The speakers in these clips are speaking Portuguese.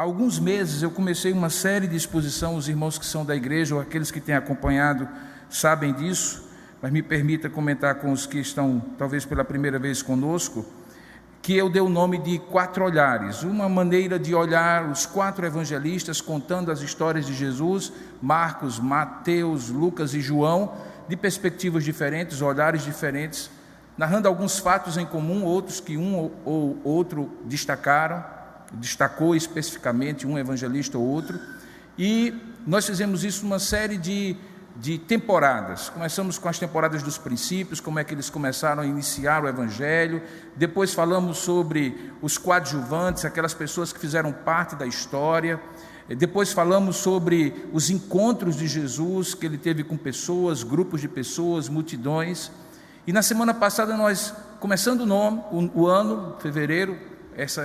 Há alguns meses eu comecei uma série de exposição, os irmãos que são da igreja ou aqueles que têm acompanhado sabem disso, mas me permita comentar com os que estão talvez pela primeira vez conosco, que eu dei o nome de 4 olhares, uma maneira de olhar os 4 evangelistas contando as histórias de Jesus, Marcos, Mateus, Lucas e João, de perspectivas diferentes, olhares diferentes, narrando alguns fatos em comum, outros que um ou outro destacou especificamente um evangelista ou outro, e nós fizemos isso numa série de temporadas. Começamos com as temporadas dos princípios, como é que eles começaram a iniciar o evangelho, depois falamos sobre os coadjuvantes, aquelas pessoas que fizeram parte da história, depois falamos sobre os encontros de Jesus que ele teve com pessoas, grupos de pessoas, multidões, e na semana passada nós, começando o ano, fevereiro,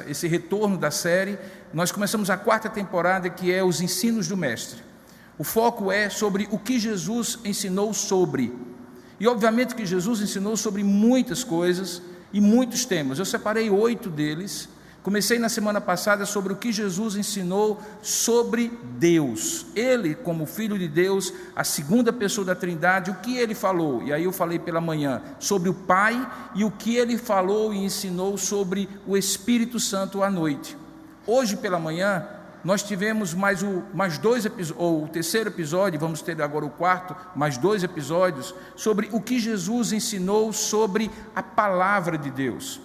esse retorno da série, nós começamos a 4ª temporada, que é os ensinos do mestre. O foco é sobre o que Jesus ensinou sobre, e obviamente que Jesus ensinou sobre muitas coisas e muitos temas. Eu separei 8 deles. Comecei na semana passada sobre o que Jesus ensinou sobre Deus, ele como Filho de Deus, a segunda pessoa da Trindade, o que ele falou, e aí eu falei pela manhã sobre o Pai, e o que ele falou e ensinou sobre o Espírito Santo à noite. Hoje pela manhã nós tivemos mais 2 episódios, ou o 3º episódio, vamos ter agora o 4º, mais 2 episódios, sobre o que Jesus ensinou sobre a Palavra de Deus.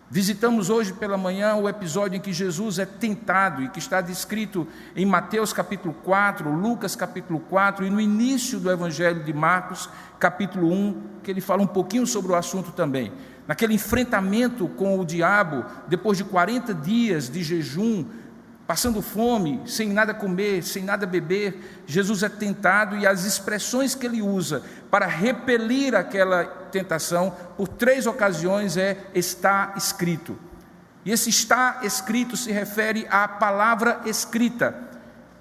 Visitamos hoje pela manhã o episódio em que Jesus é tentado e que está descrito em Mateus capítulo 4, Lucas capítulo 4 e no início do Evangelho de Marcos capítulo 1, que ele fala um pouquinho sobre o assunto também. Naquele enfrentamento com o diabo, depois de 40 dias de jejum, passando fome, sem nada comer, sem nada beber, Jesus é tentado, e as expressões que ele usa para repelir aquela tentação, por 3 ocasiões está escrito. E esse está escrito se refere à palavra escrita,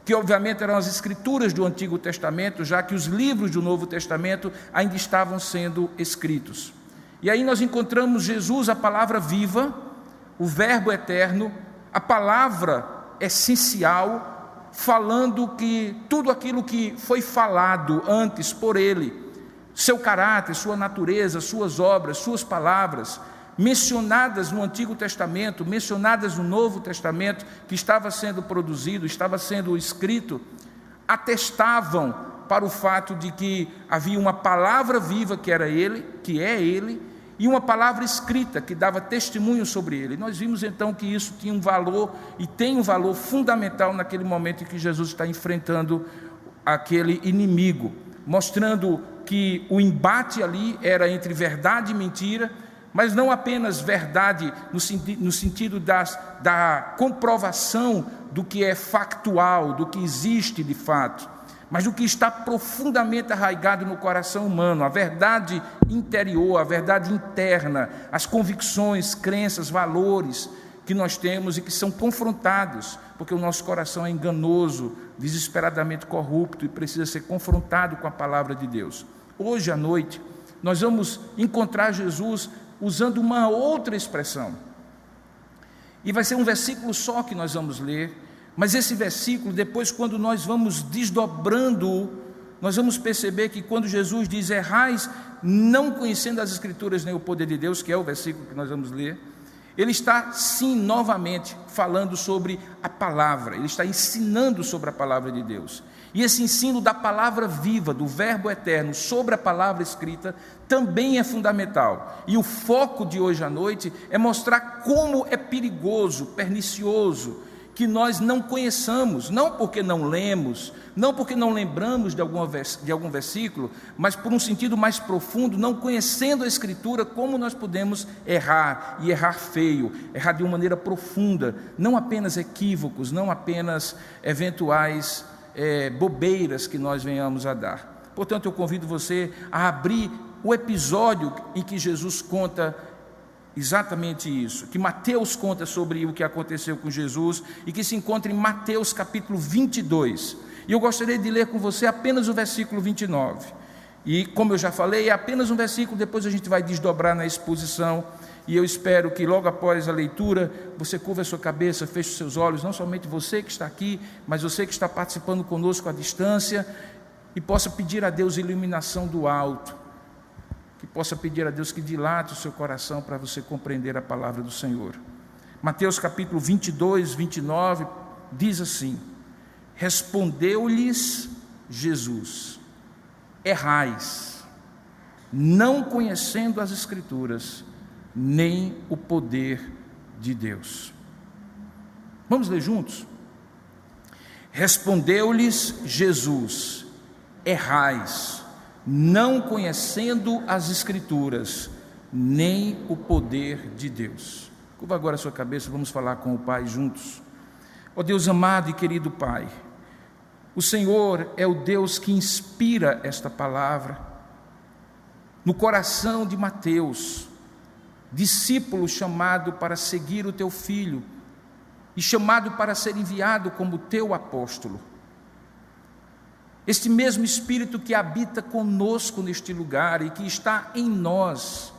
que obviamente eram as escrituras do Antigo Testamento, já que os livros do Novo Testamento ainda estavam sendo escritos. E aí nós encontramos Jesus, a palavra viva, o verbo eterno, a palavra essencial, falando que tudo aquilo que foi falado antes por ele, seu caráter, sua natureza, suas obras, suas palavras, mencionadas no Antigo Testamento, mencionadas no Novo Testamento, que estava sendo produzido, estava sendo escrito, atestavam para o fato de que havia uma palavra viva que era ele, que é ele, e uma palavra escrita que dava testemunho sobre ele. Nós vimos então que isso tinha um valor e tem um valor fundamental naquele momento em que Jesus está enfrentando aquele inimigo, mostrando que o embate ali era entre verdade e mentira, mas não apenas verdade no sentido da comprovação do que é factual, do que existe de fato, mas do que está profundamente arraigado no coração humano, a verdade interior, a verdade interna, as convicções, crenças, valores que nós temos e que são confrontados, porque o nosso coração é enganoso, desesperadamente corrupto e precisa ser confrontado com a palavra de Deus. Hoje à noite nós vamos encontrar Jesus usando uma outra expressão, e vai ser um versículo só que nós vamos ler. Mas esse versículo, depois, quando nós vamos desdobrando, nós vamos perceber que quando Jesus diz: errais não conhecendo as Escrituras nem o poder de Deus, que é o versículo que nós vamos ler, ele está sim novamente falando sobre a palavra, ele está ensinando sobre a palavra de Deus. E esse ensino da palavra viva, do verbo eterno, sobre a palavra escrita, também é fundamental. E o foco de hoje à noite é mostrar como é perigoso, pernicioso, que nós não conheçamos, não porque não lemos, não porque não lembramos de algum versículo, mas por um sentido mais profundo, não conhecendo a Escritura, como nós podemos errar, e errar feio, errar de uma maneira profunda, não apenas equívocos, não apenas eventuais bobeiras que nós venhamos a dar. Portanto, eu convido você a abrir o episódio em que Jesus conta exatamente isso, que Mateus conta sobre o que aconteceu com Jesus e que se encontra em Mateus capítulo 22. E eu gostaria de ler com você apenas o versículo 29. E como eu já falei, é apenas um versículo, depois a gente vai desdobrar na exposição. e eu espero que logo após a leitura você curva a sua cabeça, feche os seus olhos, não somente você que está aqui, mas você que está participando conosco à distância, e possa pedir a Deus iluminação do alto, que possa pedir a Deus que dilate o seu coração para você compreender a palavra do Senhor. Mateus capítulo 22, 29 diz assim: respondeu-lhes Jesus: errais, não conhecendo as Escrituras, nem o poder de Deus. Vamos ler juntos? Respondeu-lhes Jesus: errais, não conhecendo as Escrituras, nem o poder de Deus. Curva agora a sua cabeça, vamos falar com o Pai juntos. Ó Deus amado e querido Pai, o Senhor é o Deus que inspira esta palavra no coração de Mateus, discípulo chamado para seguir o teu Filho e chamado para ser enviado como teu apóstolo. Este mesmo Espírito que habita conosco neste lugar e que está em nós,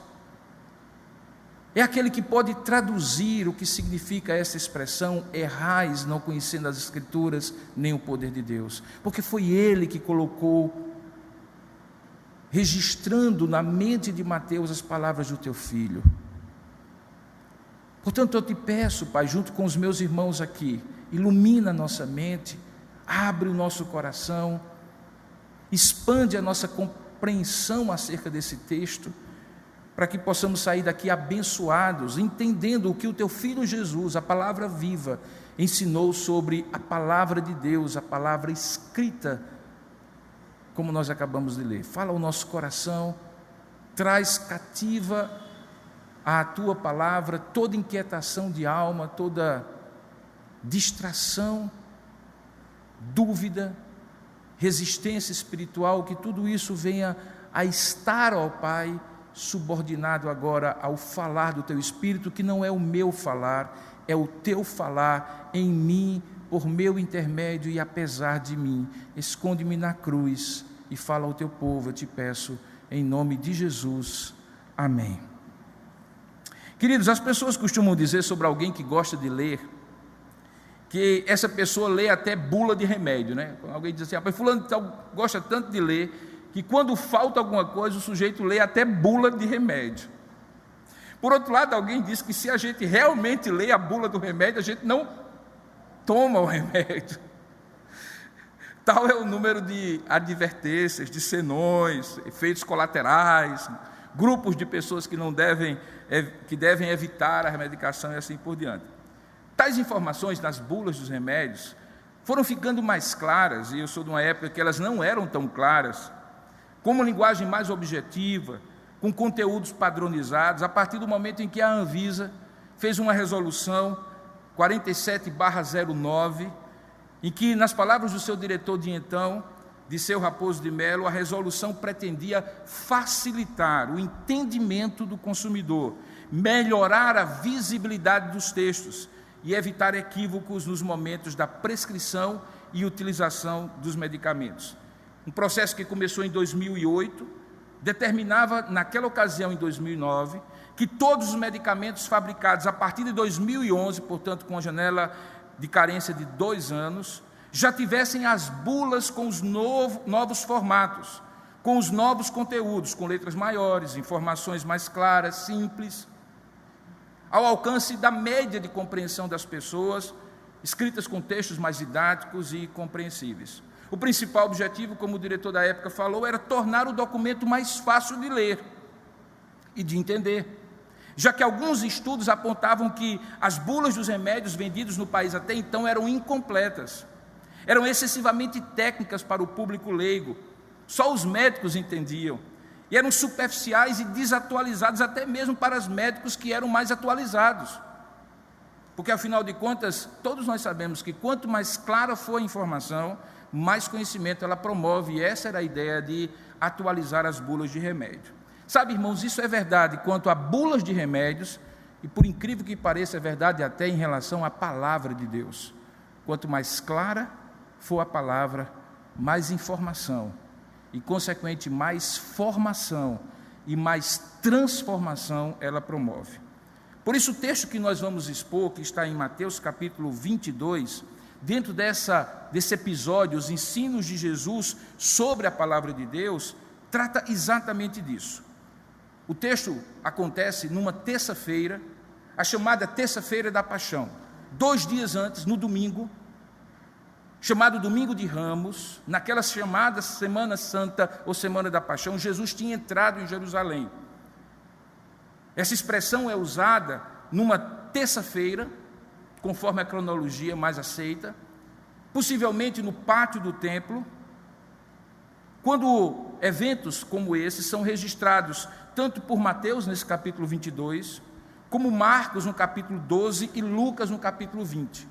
é aquele que pode traduzir o que significa essa expressão: errais, não conhecendo as Escrituras, nem o poder de Deus, porque foi Ele que colocou, registrando na mente de Mateus as palavras do teu Filho. Portanto, eu te peço, Pai, junto com os meus irmãos aqui, ilumina a nossa mente, abre o nosso coração, expande a nossa compreensão acerca desse texto, para que possamos sair daqui abençoados, entendendo o que o teu Filho Jesus, a palavra viva, ensinou sobre a palavra de Deus, a palavra escrita, como nós acabamos de ler. Fala ao nosso coração, traz cativa à tua palavra toda inquietação de alma, toda distração, dúvida, resistência espiritual, que tudo isso venha a estar, ó Pai, subordinado agora ao falar do teu Espírito, que não é o meu falar, é o teu falar em mim, por meu intermédio e apesar de mim. Esconde-me na cruz e fala ao teu povo, eu te peço, em nome de Jesus. Amém. Queridos, as pessoas costumam dizer sobre alguém que gosta de ler, que essa pessoa lê até bula de remédio, né? Alguém diz assim: fulano gosta tanto de ler, que quando falta alguma coisa, o sujeito lê até bula de remédio. Por outro lado, alguém diz que se a gente realmente lê a bula do remédio, a gente não toma o remédio. Tal é o número de advertências, de senões, efeitos colaterais, grupos de pessoas que devem evitar a medicação e assim por diante. Tais informações nas bulas dos remédios foram ficando mais claras, e eu sou de uma época que elas não eram tão claras, com uma linguagem mais objetiva, com conteúdos padronizados, a partir do momento em que a Anvisa fez uma resolução 47/09, em que, nas palavras do seu diretor de então, Disseu Raposo de Melo, a resolução pretendia facilitar o entendimento do consumidor, melhorar a visibilidade dos textos e evitar equívocos nos momentos da prescrição e utilização dos medicamentos. Um processo que começou em 2008, determinava naquela ocasião, em 2009, que todos os medicamentos fabricados a partir de 2011, portanto com a janela de carência de 2 anos, já tivessem as bulas com os novos formatos, com os novos conteúdos, com letras maiores, informações mais claras, simples, ao alcance da média de compreensão das pessoas, escritas com textos mais didáticos e compreensíveis. O principal objetivo, como o diretor da época falou, era tornar o documento mais fácil de ler e de entender, já que alguns estudos apontavam que as bulas dos remédios vendidos no país até então eram incompletas, eram excessivamente técnicas para o público leigo, só os médicos entendiam, e eram superficiais e desatualizados até mesmo para os médicos que eram mais atualizados, porque afinal de contas, todos nós sabemos que quanto mais clara for a informação, mais conhecimento ela promove, e essa era a ideia de atualizar as bulas de remédio. Sabe, irmãos, isso é verdade quanto a bulas de remédios, e por incrível que pareça, é verdade até em relação à palavra de Deus. Quanto mais clara for a palavra, mais informação, e consequente mais formação e mais transformação ela promove. Por isso, o texto que nós vamos expor, que está em Mateus capítulo 22, dentro desse episódio, os ensinos de Jesus sobre a palavra de Deus, trata exatamente disso. O texto acontece numa terça-feira, a chamada terça-feira da Paixão. 2 dias antes, no domingo, chamado Domingo de Ramos, naquela chamada Semana Santa ou Semana da Paixão, Jesus tinha entrado em Jerusalém. Essa expressão é usada numa terça-feira, conforme a cronologia mais aceita, possivelmente no pátio do templo, quando eventos como esses são registrados tanto por Mateus, nesse capítulo 22, como Marcos, no capítulo 12, e Lucas, no capítulo 20.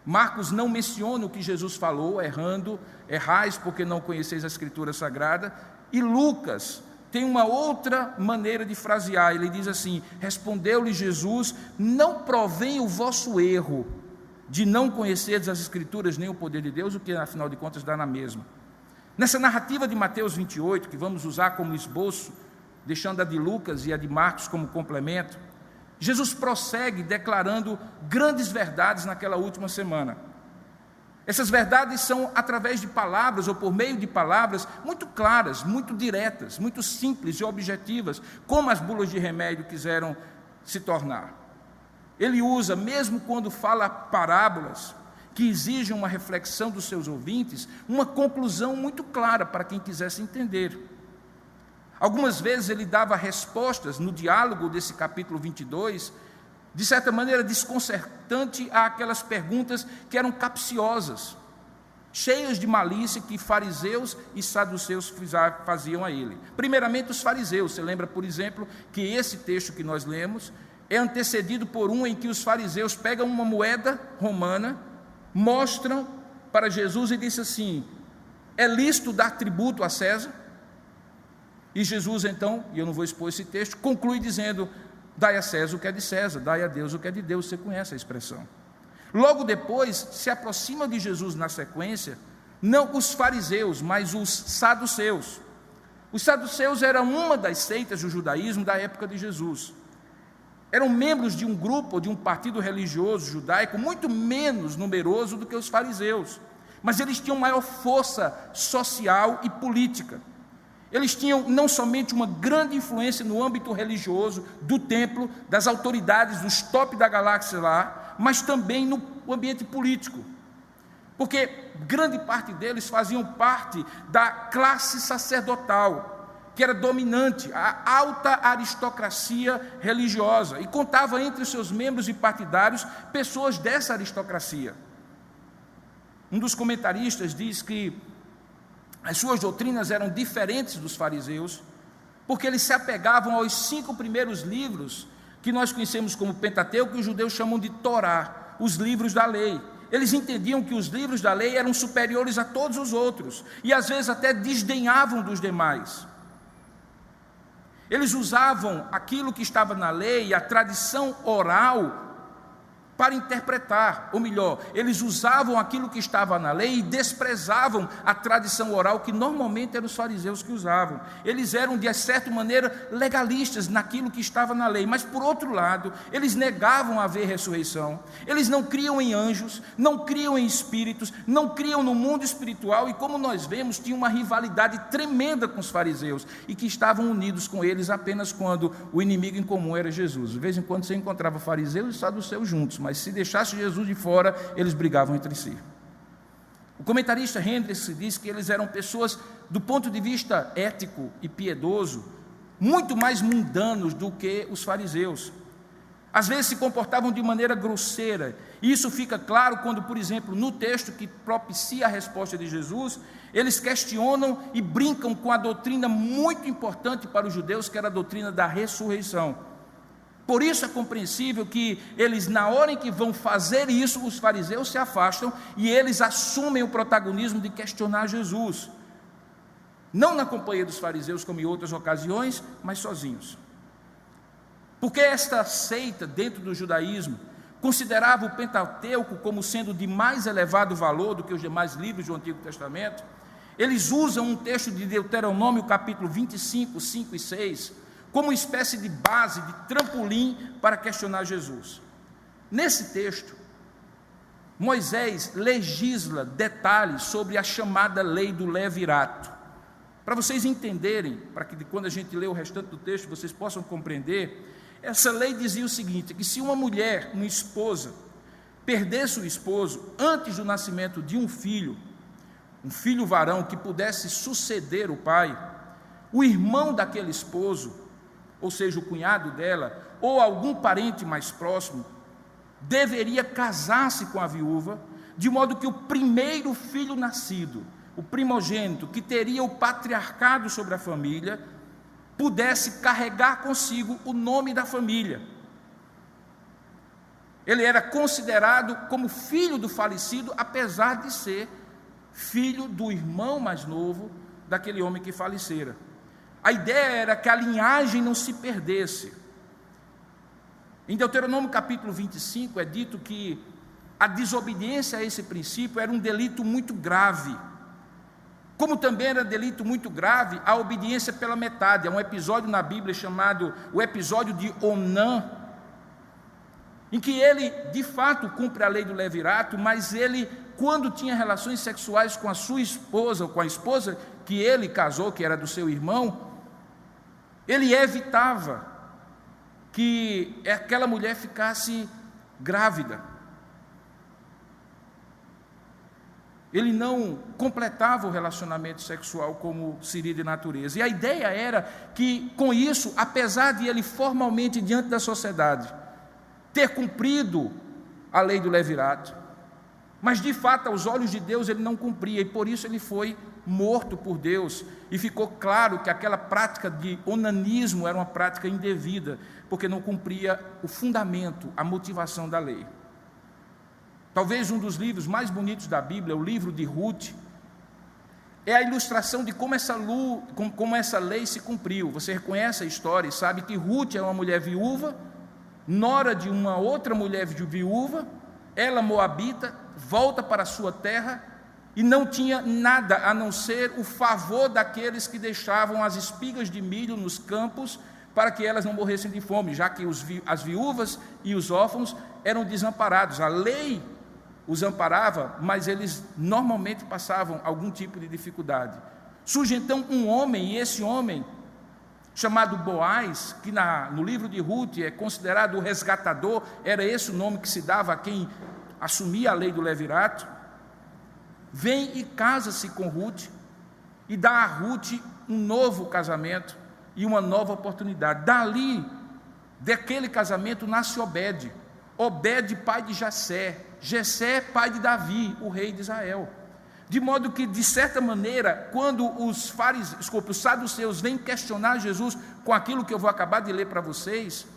Marcos não menciona o que Jesus falou, errais porque não conheceis a Escritura Sagrada, e Lucas tem uma outra maneira de frasear. Ele diz assim: respondeu-lhe Jesus, não provém o vosso erro de não conhecerdes as Escrituras nem o poder de Deus, o que afinal de contas dá na mesma. Nessa narrativa de Mateus 28, que vamos usar como esboço, deixando a de Lucas e a de Marcos como complemento, Jesus prossegue declarando grandes verdades naquela última semana. Essas verdades são através de palavras ou por meio de palavras muito claras, muito diretas, muito simples e objetivas, como as bulas de remédio quiseram se tornar. Ele usa, mesmo quando fala parábolas que exigem uma reflexão dos seus ouvintes, uma conclusão muito clara para quem quisesse entender. Algumas vezes ele dava respostas no diálogo desse capítulo 22, de certa maneira desconcertante àquelas perguntas que eram capciosas, cheias de malícia que fariseus e saduceus faziam a ele. Primeiramente os fariseus. Você lembra, por exemplo, que esse texto que nós lemos é antecedido por um em que os fariseus pegam uma moeda romana, mostram para Jesus e dizem assim: é lícito dar tributo a César? E Jesus então, e eu não vou expor esse texto, conclui dizendo: dai a César o que é de César, dai a Deus o que é de Deus. Você conhece a expressão. Logo depois, se aproxima de Jesus na sequência, não os fariseus, mas os saduceus. Os saduceus eram uma das seitas do judaísmo da época de Jesus. Eram membros de um grupo, ou de um partido religioso judaico, muito menos numeroso do que os fariseus. Mas eles tinham maior força social e política. Eles tinham não somente uma grande influência no âmbito religioso, do templo, das autoridades, dos top da galáxia lá, mas também no ambiente político. Porque grande parte deles faziam parte da classe sacerdotal, que era dominante, a alta aristocracia religiosa, e contava entre os seus membros e partidários pessoas dessa aristocracia. Um dos comentaristas diz que as suas doutrinas eram diferentes dos fariseus, porque eles se apegavam aos 5 primeiros livros que nós conhecemos como Pentateuco, que os judeus chamam de Torá, os livros da lei. Eles entendiam que os livros da lei eram superiores a todos os outros, e às vezes até desdenhavam dos demais. Eles usavam aquilo que estava na lei, a tradição oral, para interpretar, ou melhor, eles usavam aquilo que estava na lei e desprezavam a tradição oral, que normalmente eram os fariseus que usavam. Eles eram, de certa maneira, legalistas naquilo que estava na lei, mas por outro lado, eles negavam haver ressurreição, eles não criam em anjos, não criam em espíritos, não criam no mundo espiritual, e como nós vemos, tinha uma rivalidade tremenda com os fariseus, e que estavam unidos com eles apenas quando o inimigo em comum era Jesus. De vez em quando você encontrava fariseus e saduceus juntos, mas se deixasse Jesus de fora, eles brigavam entre si. O comentarista Hendricks diz que eles eram pessoas, do ponto de vista ético e piedoso, muito mais mundanos do que os fariseus. Às vezes se comportavam de maneira grosseira, e isso fica claro quando, por exemplo, no texto que propicia a resposta de Jesus, eles questionam e brincam com a doutrina muito importante para os judeus, que era a doutrina da ressurreição. Por isso é compreensível que eles, na hora em que vão fazer isso, os fariseus se afastam e eles assumem o protagonismo de questionar Jesus. Não na companhia dos fariseus, como em outras ocasiões, mas sozinhos. Porque esta seita, dentro do judaísmo, considerava o Pentateuco como sendo de mais elevado valor do que os demais livros do Antigo Testamento, eles usam um texto de Deuteronômio, capítulo 25, 5 e 6, como uma espécie de base, de trampolim para questionar Jesus. Nesse texto, Moisés legisla detalhes sobre a chamada lei do levirato. Para vocês entenderem, para que quando a gente lê o restante do texto vocês possam compreender, essa lei dizia o seguinte, que se uma mulher, uma esposa, perdesse o esposo antes do nascimento de um filho varão que pudesse suceder o pai, o irmão daquele esposo, ou seja, o cunhado dela, ou algum parente mais próximo, deveria casar-se com a viúva, de modo que o primeiro filho nascido, o primogênito, que teria o patriarcado sobre a família, pudesse carregar consigo o nome da família. Ele era considerado como filho do falecido, apesar de ser filho do irmão mais novo daquele homem que falecera. A ideia era que a linhagem não se perdesse. Em Deuteronômio capítulo 25 é dito que a desobediência a esse princípio era um delito muito grave. Como também era delito muito grave a obediência pela metade. Há um episódio na Bíblia chamado o episódio de Onã, em que ele de fato cumpre a lei do levirato, mas ele, quando tinha relações sexuais com a sua esposa, ou com a esposa que ele casou, que era do seu irmão, ele evitava que aquela mulher ficasse grávida. Ele não completava o relacionamento sexual como seria de natureza. E a ideia era que, com isso, apesar de ele formalmente diante da sociedade ter cumprido a lei do levirato, mas de fato aos olhos de Deus ele não cumpria, e por isso ele foi morto por Deus, e ficou claro que aquela prática de onanismo era uma prática indevida, porque não cumpria o fundamento, a motivação da lei. Talvez um dos livros mais bonitos da Bíblia, o livro de Ruth, é a ilustração de como essa lei se cumpriu. Você reconhece a história e sabe que Ruth é uma mulher viúva, nora de uma outra mulher viúva, ela moabita, volta para a sua terra e não tinha nada a não ser o favor daqueles que deixavam as espigas de milho nos campos para que elas não morressem de fome, já que as viúvas e os órfãos eram desamparados. A lei os amparava, mas eles normalmente passavam algum tipo de dificuldade. Surge então um homem, e esse homem, chamado Boaz, que no livro de Ruth é considerado o resgatador, era esse o nome que se dava a quem assumia a lei do levirato, vem e casa-se com Ruth, e dá a Ruth um novo casamento e uma nova oportunidade. Dali, daquele casamento, nasce Obed, pai de Jessé, pai de Davi, o rei de Israel. De modo que, de certa maneira, quando os saduceus vêm questionar Jesus com aquilo que eu vou acabar de ler para vocês,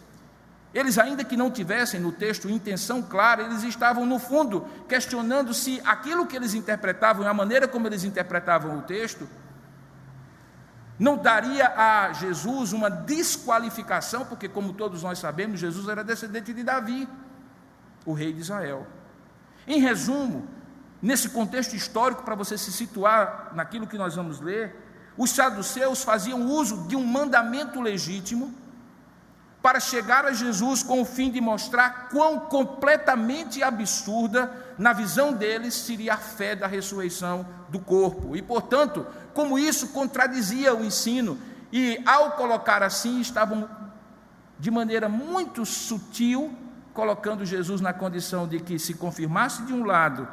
eles, ainda que não tivessem no texto intenção clara, eles estavam no fundo questionando se aquilo que eles interpretavam e a maneira como eles interpretavam o texto não daria a Jesus uma desqualificação, porque, como todos nós sabemos, Jesus era descendente de Davi, o rei de Israel. Em resumo, nesse contexto histórico, para você se situar naquilo que nós vamos ler, os saduceus faziam uso de um mandamento legítimo para chegar a Jesus com o fim de mostrar quão completamente absurda, na visão deles, seria a fé da ressurreição do corpo. E, portanto, como isso contradizia o ensino, e ao colocar assim, estavam de maneira muito sutil colocando Jesus na condição de que, se confirmasse de um lado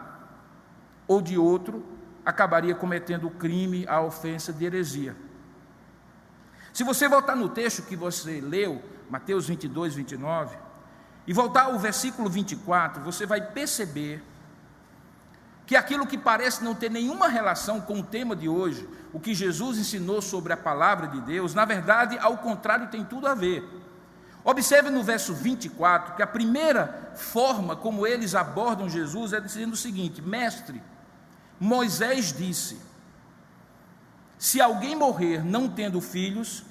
ou de outro, acabaria cometendo o crime, a ofensa de heresia. Se você voltar no texto que você leu, Mateus 22, 29, e voltar ao versículo 24, você vai perceber que aquilo que parece não ter nenhuma relação com o tema de hoje, o que Jesus ensinou sobre a palavra de Deus, na verdade, ao contrário, tem tudo a ver. Observe no verso 24, que a primeira forma como eles abordam Jesus é dizendo o seguinte: Mestre, Moisés disse, se alguém morrer não tendo filhos,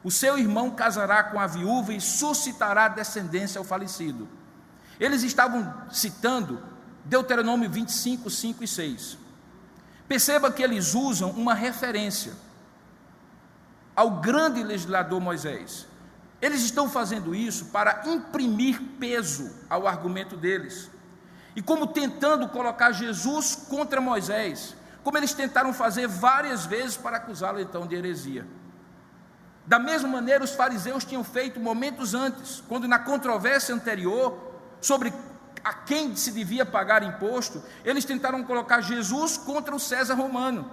o seu irmão casará com a viúva e suscitará descendência ao falecido. Eles estavam citando Deuteronômio 25, 5 e 6. Perceba que eles usam uma referência ao grande legislador Moisés. Eles estão fazendo isso para imprimir peso ao argumento deles, e como tentando colocar Jesus contra Moisés, como eles tentaram fazer várias vezes para acusá-lo então de heresia. Da mesma maneira, os fariseus tinham feito momentos antes, quando na controvérsia anterior sobre a quem se devia pagar imposto, eles tentaram colocar Jesus contra o César romano.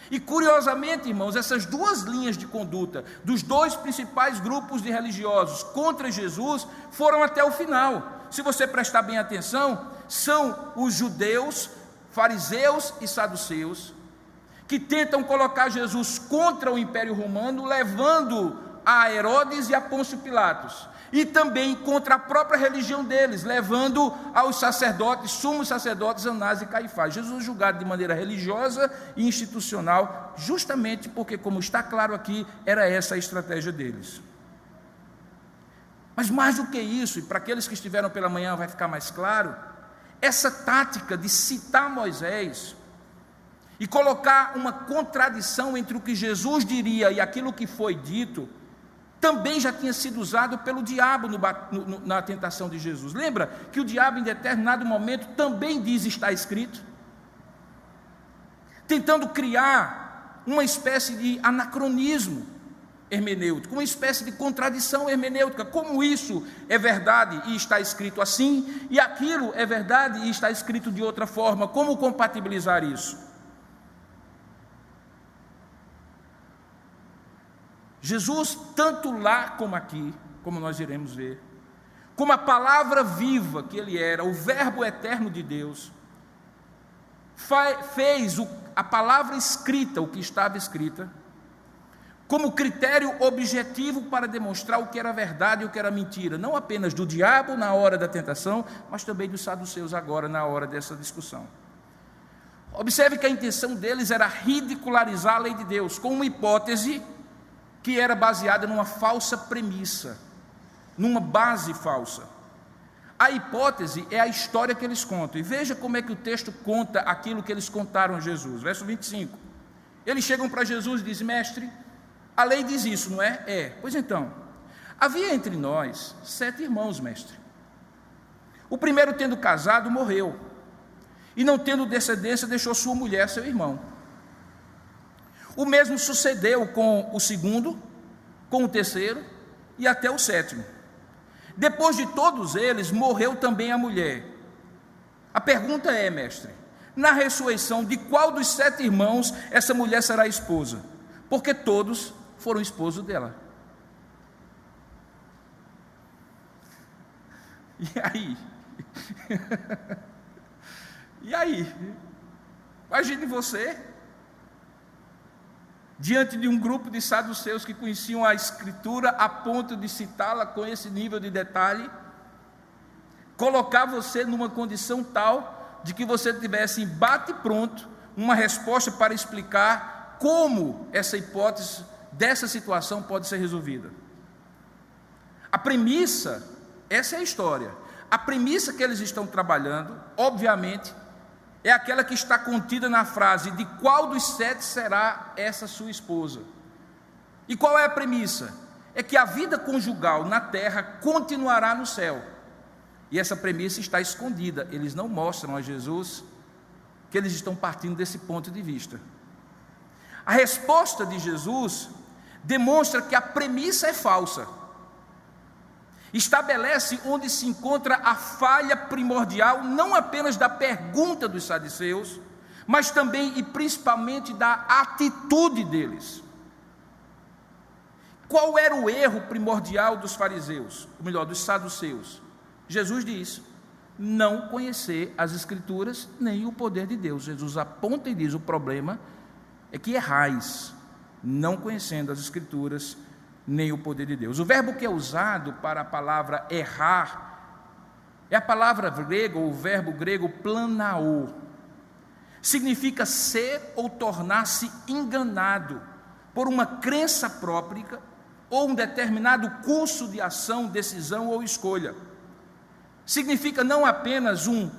E curiosamente, irmãos, essas duas linhas de conduta dos dois principais grupos de religiosos contra Jesus foram até o final. Se você prestar bem atenção, são os judeus, fariseus e saduceus, que tentam colocar Jesus contra o Império Romano, levando a Herodes e a Pôncio Pilatos, e também contra a própria religião deles, levando aos sacerdotes, sumos sacerdotes Anás e Caifás. Jesus julgado de maneira religiosa e institucional, justamente porque, como está claro aqui, era essa a estratégia deles. Mas mais do que isso, e para aqueles que estiveram pela manhã vai ficar mais claro, essa tática de citar Moisés e colocar uma contradição entre o que Jesus diria e aquilo que foi dito, também já tinha sido usado pelo diabo na tentação de Jesus. Lembra que o diabo em determinado momento também diz está escrito, tentando criar uma espécie de anacronismo hermenêutico, uma espécie de contradição hermenêutica. Como isso é verdade e está escrito assim, e aquilo é verdade e está escrito de outra forma? Como compatibilizar isso? Jesus, tanto lá como aqui, como nós iremos ver, como a palavra viva que ele era, o verbo eterno de Deus, fez a palavra escrita, o que estava escrita, como critério objetivo para demonstrar o que era verdade e o que era mentira, não apenas do diabo na hora da tentação, mas também dos saduceus agora na hora dessa discussão. Observe que a intenção deles era ridicularizar a lei de Deus, com uma hipótese que era baseada numa falsa premissa, numa base falsa. A hipótese é a história que eles contam, e veja como é que o texto conta aquilo que eles contaram a Jesus. Verso 25, eles chegam para Jesus e dizem: mestre, a lei diz isso, não é? É. Pois então, havia entre nós 7 irmãos, mestre. O primeiro, tendo casado, morreu, e não tendo descendência, deixou sua mulher, seu irmão. O mesmo sucedeu com o segundo, com o terceiro e até o 7º. Depois de todos eles, morreu também a mulher. A pergunta é, mestre, na ressurreição, de qual dos 7 irmãos essa mulher será esposa? Porque todos foram esposos dela. E aí? E aí? Imagine você diante de um grupo de saduceus que conheciam a Escritura a ponto de citá-la com esse nível de detalhe, colocar você numa condição tal de que você tivesse bate pronto uma resposta para explicar como essa hipótese dessa situação pode ser resolvida. A premissa, essa é a história, a premissa que eles estão trabalhando, obviamente, é aquela que está contida na frase: de qual dos 7 será essa sua esposa? E qual é a premissa? É que a vida conjugal na terra continuará no céu. E essa premissa está escondida, eles não mostram a Jesus que eles estão partindo desse ponto de vista. A resposta de Jesus demonstra que a premissa é falsa, estabelece onde se encontra a falha primordial, não apenas da pergunta dos saduceus, mas também e principalmente da atitude deles. Qual era o erro primordial dos fariseus, ou melhor, dos saduceus? Jesus diz: não conhecer as Escrituras nem o poder de Deus. Jesus aponta e diz: o problema é que errais, não conhecendo as Escrituras nem o poder de Deus. O verbo que é usado para a palavra errar é a palavra grega, ou o verbo grego planao. Significa ser ou tornar-se enganado por uma crença própria ou um determinado curso de ação, decisão ou escolha. Significa não apenas um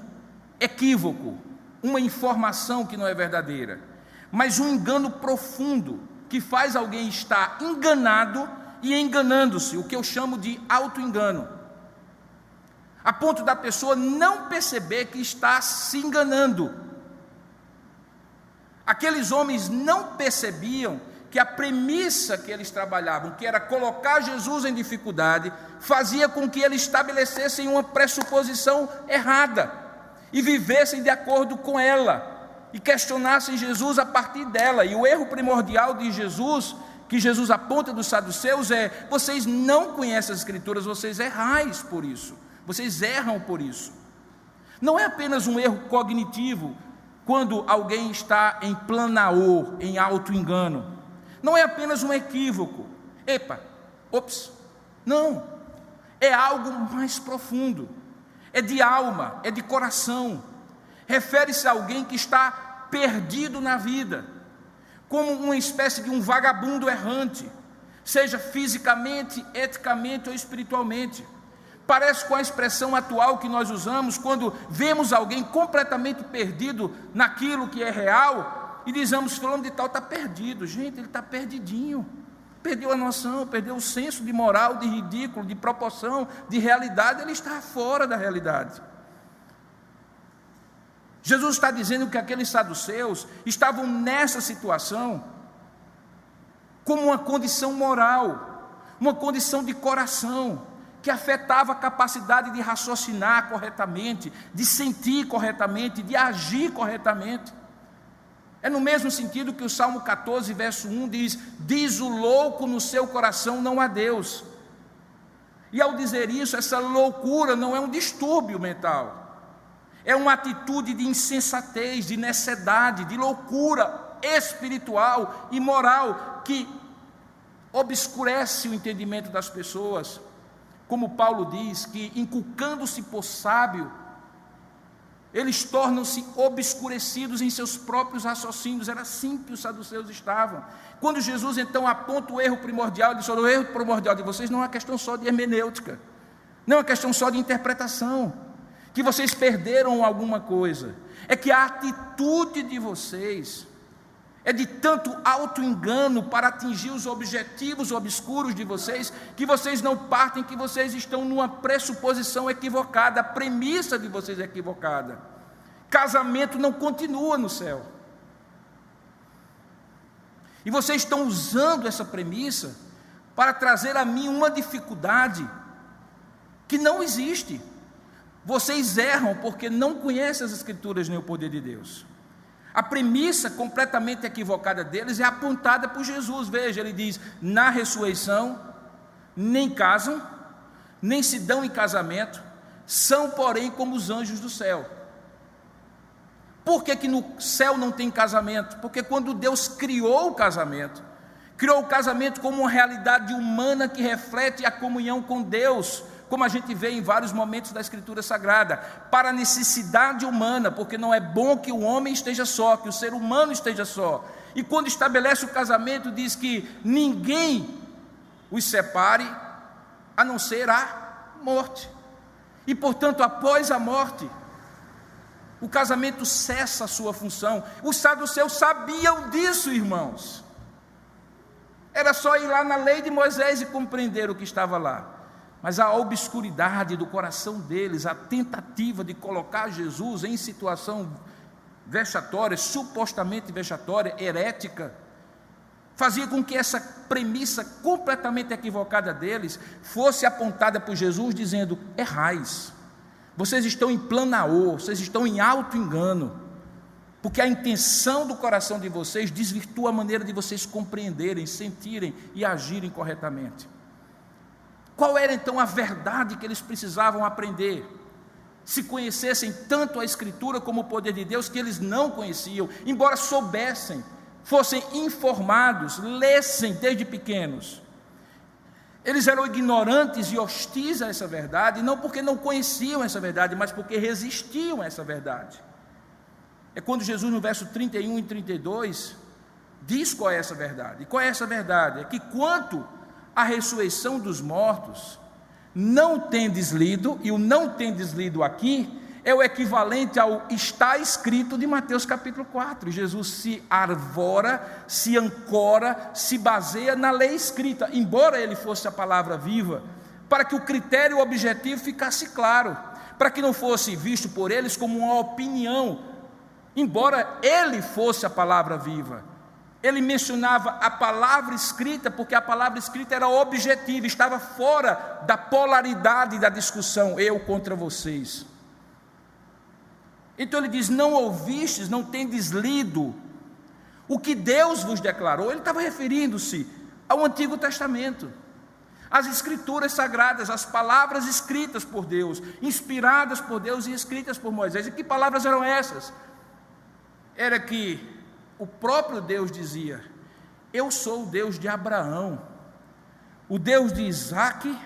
equívoco, uma informação que não é verdadeira, mas um engano profundo que faz alguém estar enganado e enganando-se, o que eu chamo de auto-engano, a ponto da pessoa não perceber que está se enganando. Aqueles homens não percebiam que a premissa que eles trabalhavam, que era colocar Jesus em dificuldade, fazia com que eles estabelecessem uma pressuposição errada e vivessem de acordo com ela e questionassem Jesus a partir dela. E o erro primordial de Jesus, que Jesus aponta dos saduceus, é: vocês não conhecem as Escrituras, vocês errais por isso, vocês erram por isso. Não é apenas um erro cognitivo quando alguém está em planaor, em auto-engano. Não é apenas um equívoco. Não. É algo mais profundo. É de alma, é de coração. Refere-se a alguém que está perdido na vida, como uma espécie de um vagabundo errante, seja fisicamente, eticamente ou espiritualmente. Parece com a expressão atual que nós usamos quando vemos alguém completamente perdido naquilo que é real e dizemos: fulano de tal está perdido. Gente, ele está perdidinho, perdeu a noção, perdeu o senso de moral, de ridículo, de proporção, de realidade. Ele está fora da realidade. Jesus está dizendo que aqueles saduceus estavam nessa situação como uma condição moral, uma condição de coração, que afetava a capacidade de raciocinar corretamente, de sentir corretamente, de agir corretamente. É no mesmo sentido que o Salmo 14, verso 1 diz: diz o louco no seu coração, não há Deus. E ao dizer isso, essa loucura não é um distúrbio mental, é uma atitude de insensatez, de necessidade, de loucura espiritual e moral que obscurece o entendimento das pessoas. Como Paulo diz, que inculcando-se por sábio, eles tornam-se obscurecidos em seus próprios raciocínios. Era assim que os saduceus estavam. Quando Jesus então aponta o erro primordial, ele diz: o erro primordial de vocês não é uma questão só de hermenêutica, não é uma questão só de interpretação, que vocês perderam alguma coisa, é que a atitude de vocês é de tanto auto-engano para atingir os objetivos obscuros de vocês, que vocês não partem, que vocês estão numa pressuposição equivocada, a premissa de vocês é equivocada. Casamento não continua no céu. E vocês estão usando essa premissa para trazer a mim uma dificuldade que não existe. Vocês erram porque não conhecem as Escrituras nem o poder de Deus. A premissa completamente equivocada deles é apontada por Jesus. Veja, ele diz: na ressurreição nem casam, nem se dão em casamento, são porém como os anjos do céu. Por que no céu não tem casamento? Porque quando Deus criou o casamento como uma realidade humana que reflete a comunhão com Deus, como a gente vê em vários momentos da Escritura Sagrada, para a necessidade humana, porque não é bom que o homem esteja só, que o ser humano esteja só. E quando estabelece o casamento, diz que ninguém os separe, a não ser a morte. E portanto, após a morte, o casamento cessa a sua função. Os saduceus sabiam disso, irmãos. Era só ir lá na lei de Moisés e compreender o que estava lá. Mas a obscuridade do coração deles, a tentativa de colocar Jesus em situação vexatória, supostamente vexatória, herética, fazia com que essa premissa completamente equivocada deles fosse apontada por Jesus, dizendo: errais, vocês estão em planaor, vocês estão em auto-engano, porque a intenção do coração de vocês desvirtua a maneira de vocês compreenderem, sentirem e agirem corretamente. Qual era então a verdade que eles precisavam aprender? Se conhecessem tanto a Escritura como o poder de Deus, que eles não conheciam, embora soubessem, fossem informados, lessem desde pequenos. Eles eram ignorantes e hostis a essa verdade, não porque não conheciam essa verdade, mas porque resistiam a essa verdade. É quando Jesus, no verso 31 e 32, diz qual é essa verdade. E qual é essa verdade? É que quanto a ressurreição dos mortos, não tendes lido, e o não tendes lido aqui, é o equivalente ao está escrito de Mateus capítulo 4. Jesus se arvora, se ancora, se baseia na lei escrita, embora ele fosse a palavra viva, para que o critério objetivo ficasse claro, para que não fosse visto por eles como uma opinião, embora ele fosse a palavra viva. Ele mencionava a palavra escrita, porque a palavra escrita era objetiva, estava fora da polaridade da discussão, eu contra vocês. Então ele diz, não ouvistes, não tendes lido o que Deus vos declarou. Ele estava referindo-se ao Antigo Testamento, às Escrituras Sagradas, às palavras escritas por Deus, inspiradas por Deus e escritas por Moisés. E que palavras eram essas? Era que o próprio Deus dizia, eu sou o Deus de Abraão, o Deus de Isaque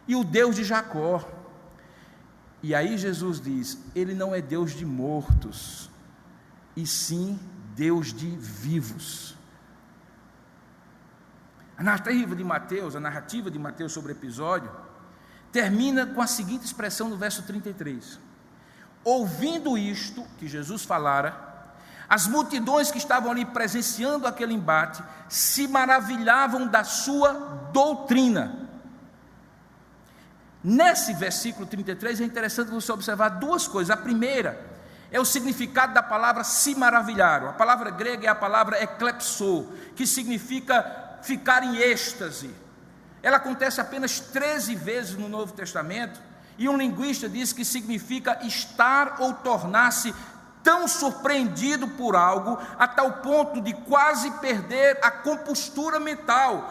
e o Deus de Jacó. E aí Jesus diz, ele não é Deus de mortos, e sim Deus de vivos. A narrativa de Mateus sobre o episódio termina com a seguinte expressão no verso 33. Ouvindo isto que Jesus falara, as multidões que estavam ali presenciando aquele embate se maravilhavam da sua doutrina. Nesse versículo 33 é interessante você observar duas coisas. A primeira é o significado da palavra se maravilharam. A palavra grega é a palavra eklepso, que significa ficar em êxtase. Ela acontece apenas 13 vezes no Novo Testamento, e um linguista diz que significa estar ou tornar-se tão surpreendido por algo, a tal ponto de quase perder a compostura mental.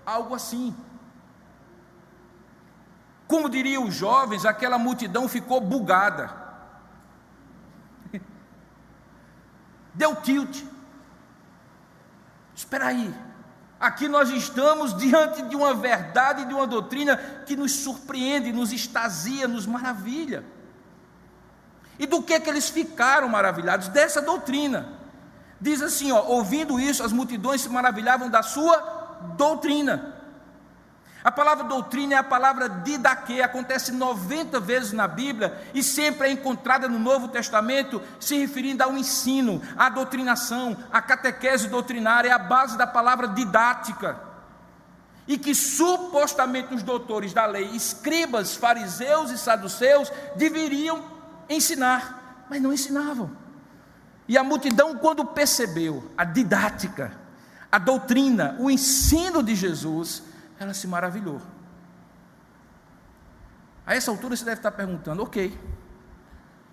Algo assim. Como diriam os jovens, aquela multidão ficou bugada. Deu tilt. Espera aí, aqui nós estamos diante de uma verdade, de uma doutrina que nos surpreende, nos extasia, nos maravilha. E do que eles ficaram maravilhados? Dessa doutrina. Diz assim, ouvindo isso, as multidões se maravilhavam da sua doutrina. A palavra doutrina é a palavra didaquê, acontece 90 vezes na Bíblia e sempre é encontrada no Novo Testamento, se referindo ao ensino, à doutrinação, à catequese doutrinária, é a base da palavra didática. E que supostamente os doutores da lei, escribas, fariseus e saduceus, deveriam ensinar, mas não ensinavam. E a multidão, quando percebeu a didática, a doutrina, o ensino de Jesus, ela se maravilhou. A essa altura você deve estar perguntando, ok,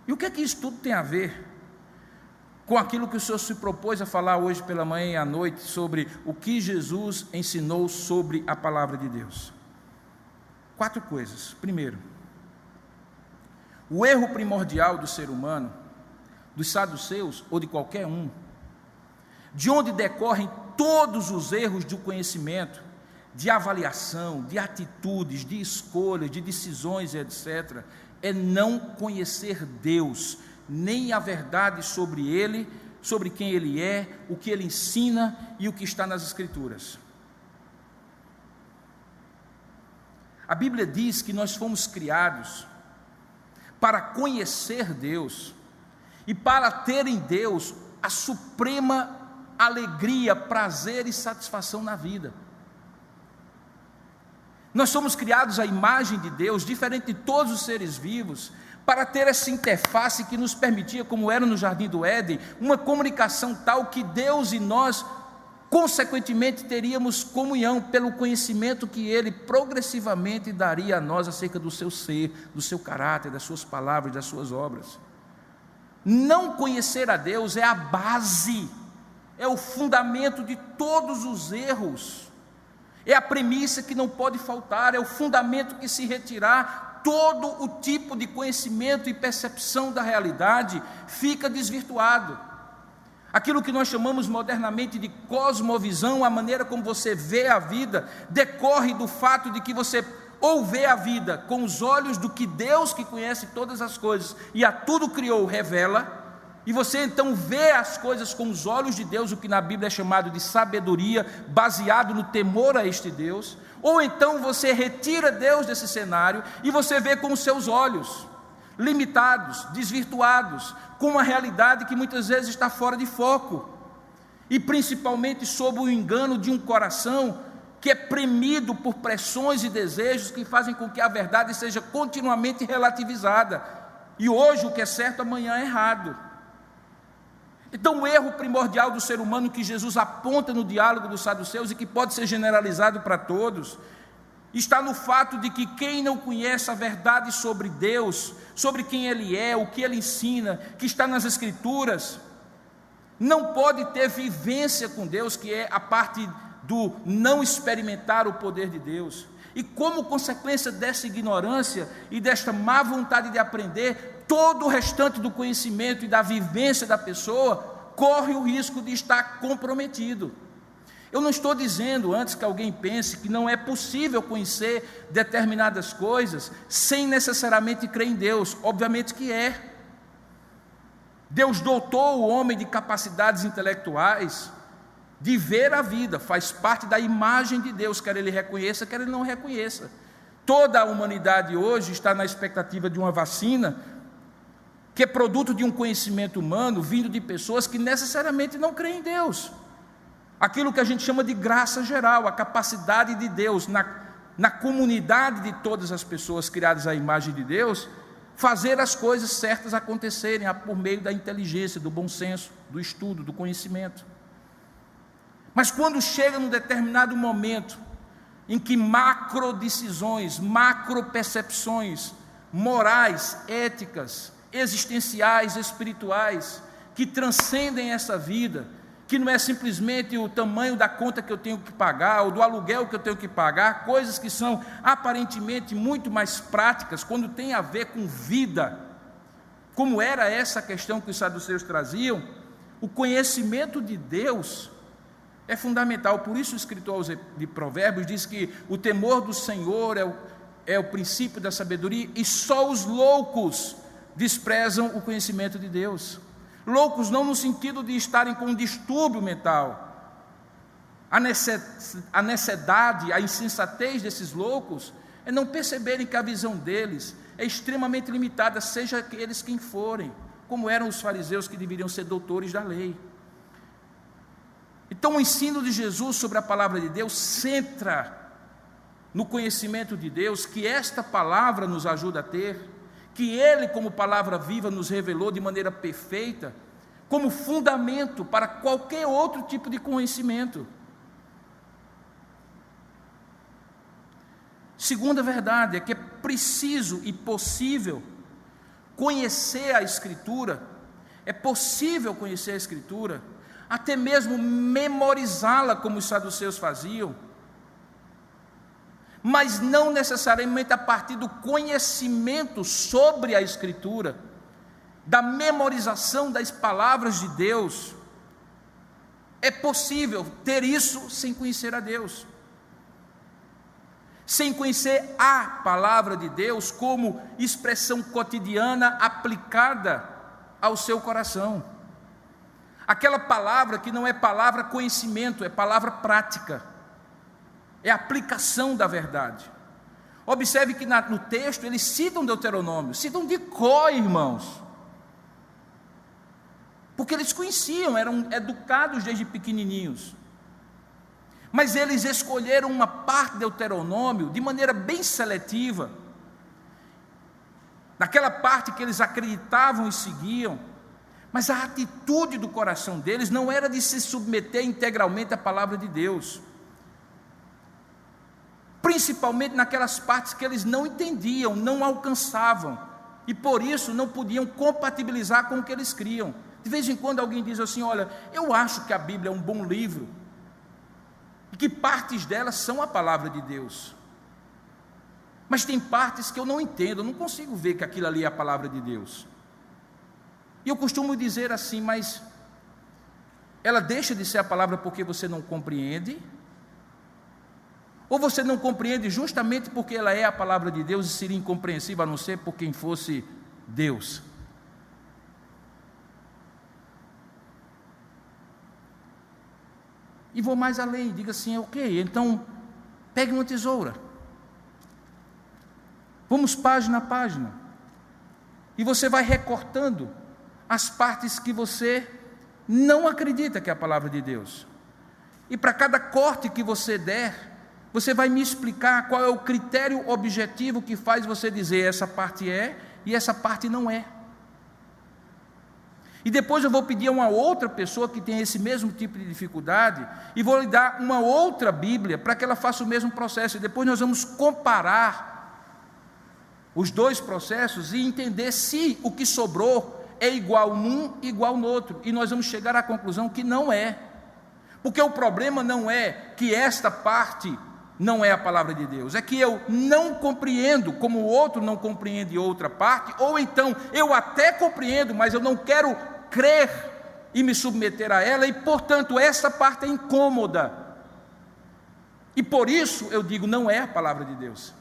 e o que é que isso tudo tem a ver com aquilo que o Senhor se propôs a falar hoje pela manhã e à noite, sobre o que Jesus ensinou sobre a palavra de Deus? 4 coisas. Primeiro, o erro primordial do ser humano, dos saduceus ou de qualquer um, de onde decorrem todos os erros do conhecimento, de avaliação, de atitudes, de escolhas, de decisões, etc., é não conhecer Deus, nem a verdade sobre Ele, sobre quem Ele é, o que Ele ensina e o que está nas Escrituras. A Bíblia diz que nós fomos criados para conhecer Deus e para ter em Deus a suprema alegria, prazer e satisfação na vida. Nós somos criados à imagem de Deus, diferente de todos os seres vivos, para ter essa interface que nos permitia, como era no Jardim do Éden, uma comunicação tal que Deus e nós, consequentemente, teríamos comunhão pelo conhecimento que Ele progressivamente daria a nós acerca do seu ser, do seu caráter, das suas palavras, das suas obras. Não conhecer a Deus é a base, é o fundamento de todos os erros. É a premissa que não pode faltar, é o fundamento que, se retirar, todo o tipo de conhecimento e percepção da realidade fica desvirtuado. Aquilo que nós chamamos modernamente de cosmovisão, a maneira como você vê a vida, decorre do fato de que você ou vê a vida com os olhos do que Deus, que conhece todas as coisas e a tudo criou, revela, e você então vê as coisas com os olhos de Deus, o que na Bíblia é chamado de sabedoria, baseado no temor a este Deus, ou então você retira Deus desse cenário e você vê com os seus olhos, limitados, desvirtuados, com uma realidade que muitas vezes está fora de foco, e principalmente sob o engano de um coração que é premido por pressões e desejos que fazem com que a verdade seja continuamente relativizada, e hoje o que é certo, amanhã é errado. Então o erro primordial do ser humano que Jesus aponta no diálogo dos saduceus e que pode ser generalizado para todos, está no fato de que quem não conhece a verdade sobre Deus, sobre quem Ele é, o que Ele ensina, que está nas Escrituras, não pode ter vivência com Deus, que é a parte do não experimentar o poder de Deus. E como consequência dessa ignorância e desta má vontade de aprender, todo o restante do conhecimento e da vivência da pessoa corre o risco de estar comprometido. Eu não estou dizendo, antes que alguém pense, que não é possível conhecer determinadas coisas sem necessariamente crer em Deus. Obviamente que é. Deus dotou o homem de capacidades intelectuais de ver a vida, faz parte da imagem de Deus, quer ele reconheça, quer ele não reconheça. Toda a humanidade hoje está na expectativa de uma vacina que é produto de um conhecimento humano vindo de pessoas que necessariamente não creem em Deus. Aquilo que a gente chama de graça geral, a capacidade de Deus na comunidade de todas as pessoas criadas à imagem de Deus, fazer as coisas certas acontecerem por meio da inteligência, do bom senso, do estudo, do conhecimento. Mas quando chega num determinado momento em que macro decisões, macro percepções morais, éticas, existenciais, espirituais, que transcendem essa vida, que não é simplesmente o tamanho da conta que eu tenho que pagar, ou do aluguel que eu tenho que pagar, coisas que são aparentemente muito mais práticas, quando tem a ver com vida, como era essa questão que os saduceus traziam, o conhecimento de Deus é fundamental. Por isso o escritor de Provérbios diz que o temor do Senhor é o princípio da sabedoria, e só os loucos desprezam o conhecimento de Deus. Loucos não no sentido de estarem com um distúrbio mental. A necessidade, a insensatez desses loucos é não perceberem que a visão deles é extremamente limitada, seja eles quem forem, como eram os fariseus que deveriam ser doutores da lei. Então o ensino de Jesus sobre a palavra de Deus centra no conhecimento de Deus, que esta palavra nos ajuda a ter, que Ele, como palavra viva, nos revelou de maneira perfeita, como fundamento para qualquer outro tipo de conhecimento. Segunda verdade é que é preciso e possível conhecer a Escritura, é possível conhecer a Escritura, até mesmo memorizá-la como os saduceus faziam, mas não necessariamente a partir do conhecimento sobre a Escritura, da memorização das palavras de Deus. É possível ter isso sem conhecer a Deus, sem conhecer a palavra de Deus como expressão cotidiana aplicada ao seu coração. Aquela palavra que não é palavra conhecimento, é palavra prática, é aplicação da verdade. Observe que no texto eles citam Deuteronômio, citam de cor, irmãos, porque eles conheciam, eram educados desde pequenininhos. Mas eles escolheram uma parte de Deuteronômio de maneira bem seletiva, naquela parte que eles acreditavam e seguiam, mas a atitude do coração deles não era de se submeter integralmente à palavra de Deus, principalmente naquelas partes que eles não entendiam, não alcançavam, e por isso não podiam compatibilizar com o que eles criam. De vez em quando alguém diz assim: olha, eu acho que a Bíblia é um bom livro, e que partes delas são a palavra de Deus, mas tem partes que eu não entendo, eu não consigo ver que aquilo ali é a palavra de Deus. E eu costumo dizer assim: mas ela deixa de ser a palavra porque você não compreende? Ou você não compreende justamente porque ela é a palavra de Deus e seria incompreensível a não ser por quem fosse Deus? E vou mais além, diga assim: ok, então pegue uma tesoura, vamos página a página, e você vai recortando as partes que você não acredita que é a palavra de Deus. E para cada corte que você der, você vai me explicar qual é o critério objetivo que faz você dizer essa parte é e essa parte não é. E depois eu vou pedir a uma outra pessoa que tem esse mesmo tipo de dificuldade e vou lhe dar uma outra Bíblia para que ela faça o mesmo processo. E depois nós vamos comparar os dois processos e entender se o que sobrou é igual num e igual no outro. E nós vamos chegar à conclusão que não é. Porque o problema não é que esta parte não é a palavra de Deus, é que eu não compreendo como o outro não compreende outra parte, ou então eu até compreendo, mas eu não quero crer e me submeter a ela, e portanto essa parte é incômoda, e por isso eu digo, não é a palavra de Deus.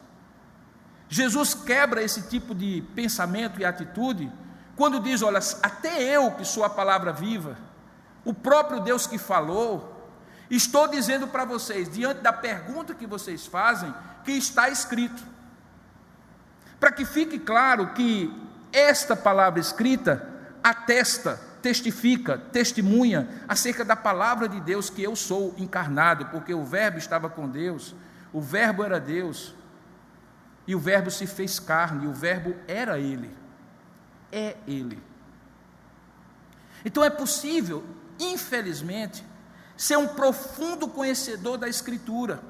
Jesus quebra esse tipo de pensamento e atitude, quando diz, olha, até eu que sou a palavra viva, o próprio Deus que falou, estou dizendo para vocês, diante da pergunta que vocês fazem, que está escrito, para que fique claro que esta palavra escrita atesta, testifica, testemunha acerca da palavra de Deus que eu sou encarnado, porque o Verbo estava com Deus, o Verbo era Deus, e o Verbo se fez carne, e o Verbo era Ele, é Ele. Então é possível, infelizmente, ser um profundo conhecedor da Escritura,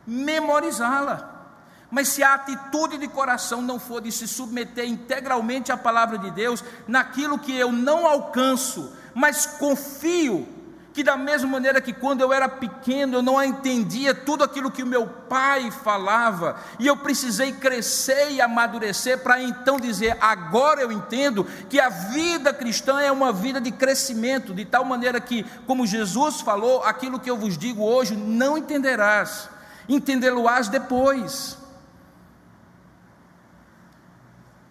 memorizá-la, mas se a atitude de coração não for de se submeter integralmente à palavra de Deus, naquilo que eu não alcanço, mas confio, que da mesma maneira que quando eu era pequeno eu não entendia tudo aquilo que o meu pai falava, e eu precisei crescer e amadurecer para então dizer, agora eu entendo que a vida cristã é uma vida de crescimento, de tal maneira que, como Jesus falou, aquilo que eu vos digo hoje não entenderás, entendê-lo-ás depois.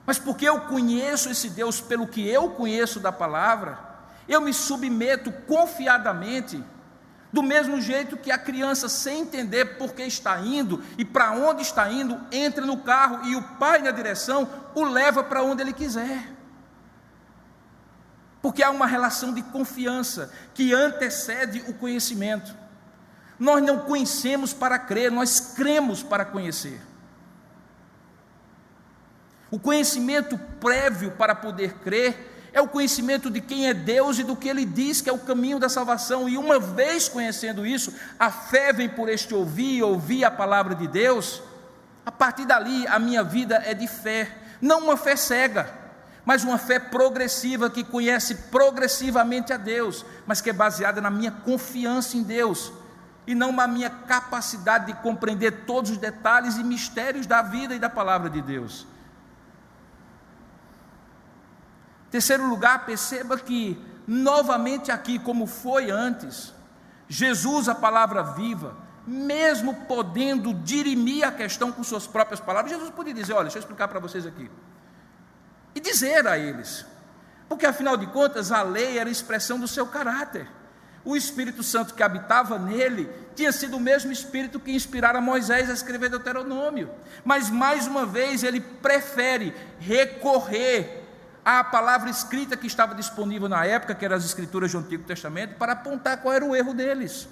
Mas porque eu conheço esse Deus pelo que eu conheço da palavra, eu me submeto confiadamente, do mesmo jeito que a criança, sem entender por que está indo e para onde está indo, entra no carro e o pai na direção o leva para onde ele quiser. Porque há uma relação de confiança que antecede o conhecimento. Nós não conhecemos para crer, nós cremos para conhecer. O conhecimento prévio para poder crer é o conhecimento de quem é Deus e do que Ele diz que é o caminho da salvação, e uma vez conhecendo isso, a fé vem por este ouvir, e ouvir a palavra de Deus. A partir dali a minha vida é de fé, não uma fé cega, mas uma fé progressiva, que conhece progressivamente a Deus, mas que é baseada na minha confiança em Deus, e não na minha capacidade de compreender todos os detalhes e mistérios da vida e da palavra de Deus. Terceiro lugar, perceba que, novamente aqui, como foi antes, Jesus, a palavra viva, mesmo podendo dirimir a questão com suas próprias palavras, Jesus podia dizer, olha, deixa eu explicar para vocês aqui, e dizer a eles, porque afinal de contas a lei era a expressão do seu caráter. O Espírito Santo que habitava nele tinha sido o mesmo Espírito que inspirara Moisés a escrever Deuteronômio, mas mais uma vez ele prefere recorrer à palavra escrita que estava disponível na época, que eram as escrituras do Antigo Testamento, para apontar qual era o erro deles.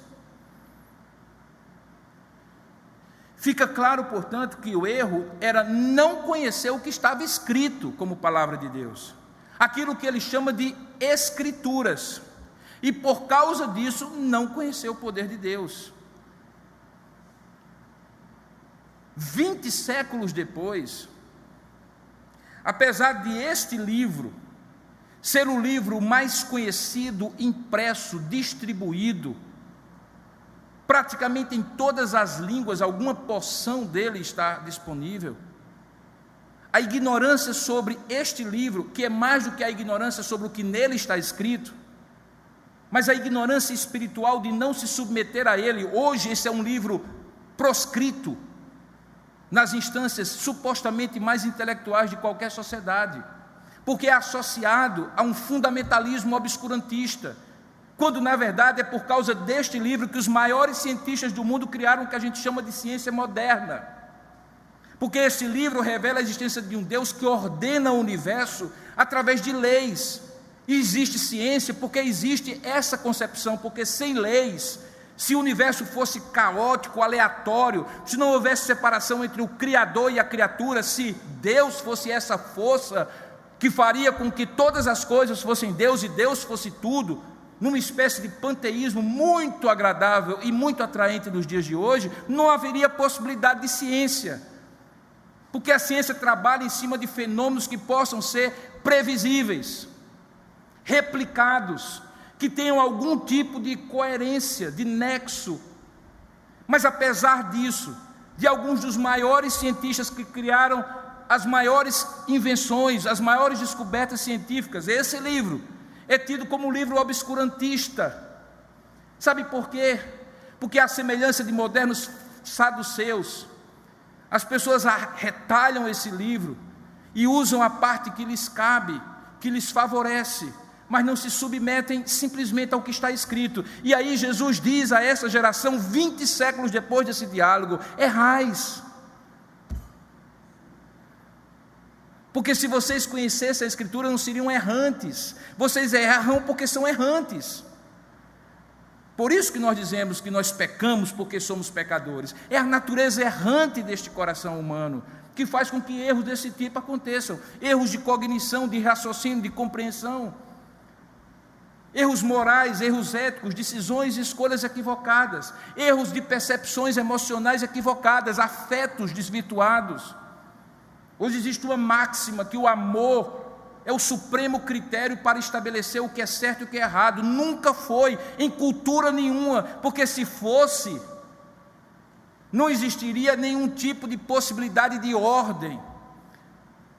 Fica claro, portanto, que o erro era não conhecer o que estava escrito como palavra de Deus, aquilo que ele chama de escrituras, e por causa disso não conhecer o poder de Deus. 20 séculos depois, apesar de este livro ser o livro mais conhecido, impresso, distribuído, praticamente em todas as línguas, alguma porção dele está disponível, a ignorância sobre este livro, que é mais do que a ignorância sobre o que nele está escrito, mas a ignorância espiritual de não se submeter a ele. Hoje esse é um livro proscrito nas instâncias supostamente mais intelectuais de qualquer sociedade, porque é associado a um fundamentalismo obscurantista, quando na verdade é por causa deste livro que os maiores cientistas do mundo criaram o que a gente chama de ciência moderna, porque esse livro revela a existência de um Deus que ordena o universo através de leis. E existe ciência porque existe essa concepção, porque sem leis, se o universo fosse caótico, aleatório, se não houvesse separação entre o Criador e a criatura, se Deus fosse essa força que faria com que todas as coisas fossem Deus e Deus fosse tudo, numa espécie de panteísmo muito agradável e muito atraente nos dias de hoje, não haveria possibilidade de ciência, porque a ciência trabalha em cima de fenômenos que possam ser previsíveis, replicados, que tenham algum tipo de coerência, de nexo. Mas apesar disso, de alguns dos maiores cientistas que criaram as maiores invenções, as maiores descobertas científicas, esse livro é tido como um livro obscurantista. Sabe por quê? Porque à semelhança de modernos saduceus, as pessoas retalham esse livro e usam a parte que lhes cabe, que lhes favorece, mas não se submetem simplesmente ao que está escrito. E aí Jesus diz a essa geração, 20 séculos depois desse diálogo: errais. Porque se vocês conhecessem a Escritura, não seriam errantes. Vocês erram porque são errantes. Por isso que nós dizemos que nós pecamos, porque somos pecadores. É a natureza errante deste coração humano que faz com que erros desse tipo aconteçam. Erros de cognição, de raciocínio, de compreensão. Erros morais, erros éticos, decisões e escolhas equivocadas. Erros de percepções emocionais equivocadas, afetos desvirtuados. Hoje existe uma máxima que o amor é o supremo critério para estabelecer o que é certo e o que é errado. Nunca foi em cultura nenhuma, porque se fosse, não existiria nenhum tipo de possibilidade de ordem.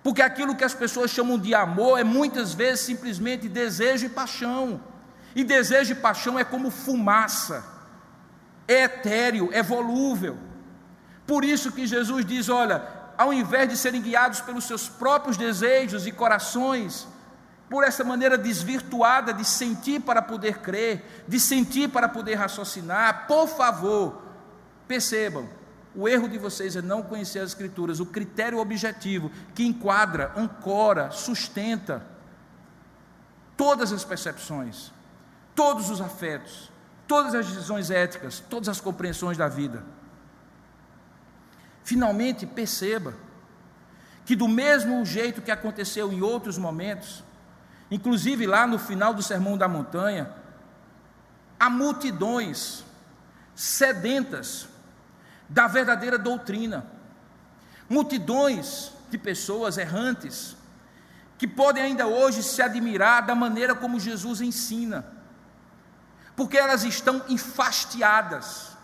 Porque aquilo que as pessoas chamam de amor é muitas vezes simplesmente desejo e paixão. E desejo e paixão é como fumaça, é etéreo, é volúvel. Por isso que Jesus diz: olha, ao invés de serem guiados pelos seus próprios desejos e corações, por essa maneira desvirtuada de sentir para poder crer, de sentir para poder raciocinar, por favor, percebam, o erro de vocês é não conhecer as Escrituras, o critério objetivo que enquadra, ancora, sustenta todas as percepções, todos os afetos, todas as decisões éticas, todas as compreensões da vida. Finalmente, perceba que do mesmo jeito que aconteceu em outros momentos, inclusive lá no final do Sermão da Montanha, há multidões sedentas da verdadeira doutrina, multidões de pessoas errantes, que podem ainda hoje se admirar da maneira como Jesus ensina, porque elas estão enfastiadas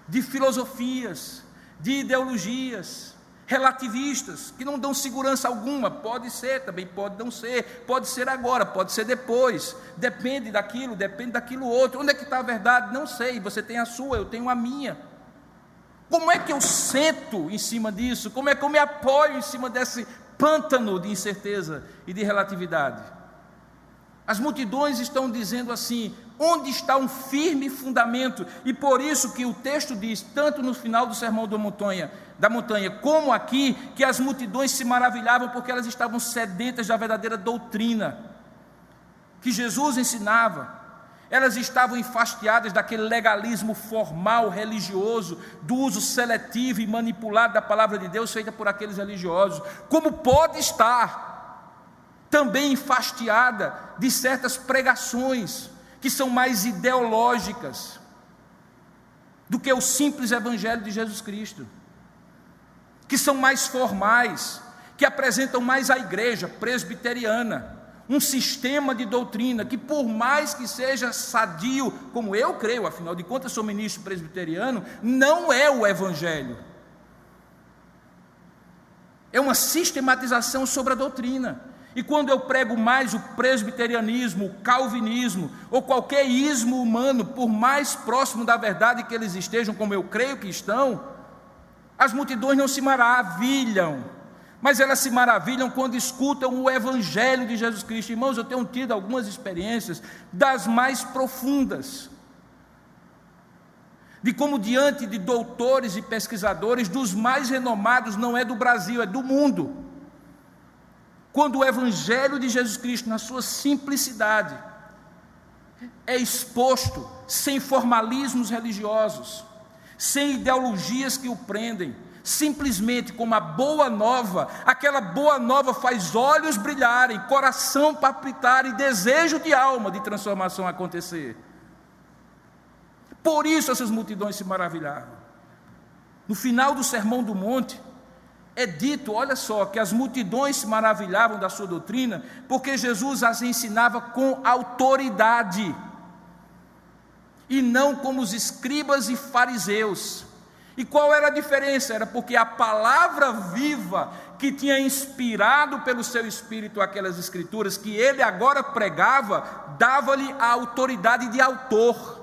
de filosofias, de ideologias relativistas, que não dão segurança alguma. Pode ser, também pode não ser, pode ser agora, pode ser depois, depende daquilo outro. Onde é que está a verdade? Não sei, você tem a sua, eu tenho a minha. Como é que eu sento em cima disso? Como é que eu me apoio em cima desse pântano de incerteza e de relatividade? As multidões estão dizendo assim: onde está um firme fundamento? E por isso que o texto diz, tanto no final do Sermão da Montanha, como aqui, que as multidões se maravilhavam porque elas estavam sedentas da verdadeira doutrina que Jesus ensinava. Elas estavam enfastiadas daquele legalismo formal, religioso, do uso seletivo e manipulado da palavra de Deus feita por aqueles religiosos. Como pode estar também enfastiada de certas pregações que são mais ideológicas do que o simples Evangelho de Jesus Cristo, que são mais formais, que apresentam mais a igreja presbiteriana, um sistema de doutrina que, por mais que seja sadio, como eu creio, afinal de contas sou ministro presbiteriano, não é o Evangelho. É uma sistematização sobre a doutrina. E quando eu prego mais o presbiterianismo, o calvinismo, ou qualquer ismo humano, por mais próximo da verdade que eles estejam, como eu creio que estão, as multidões não se maravilham, mas elas se maravilham quando escutam o Evangelho de Jesus Cristo. Irmãos, eu tenho tido algumas experiências das mais profundas, de como diante de doutores e pesquisadores, dos mais renomados, não é do Brasil, é do mundo, quando o Evangelho de Jesus Cristo, na sua simplicidade, é exposto sem formalismos religiosos, sem ideologias que o prendem, simplesmente como a boa nova. Aquela boa nova faz olhos brilharem, coração palpitar e desejo de alma de transformação acontecer. Por isso essas multidões se maravilhavam. No final do Sermão do Monte, é dito, olha só, que as multidões se maravilhavam da sua doutrina, porque Jesus as ensinava com autoridade, e não como os escribas e fariseus. E qual era a diferença? Era porque a palavra viva que tinha inspirado pelo seu Espírito aquelas escrituras, que ele agora pregava, dava-lhe a autoridade de autor.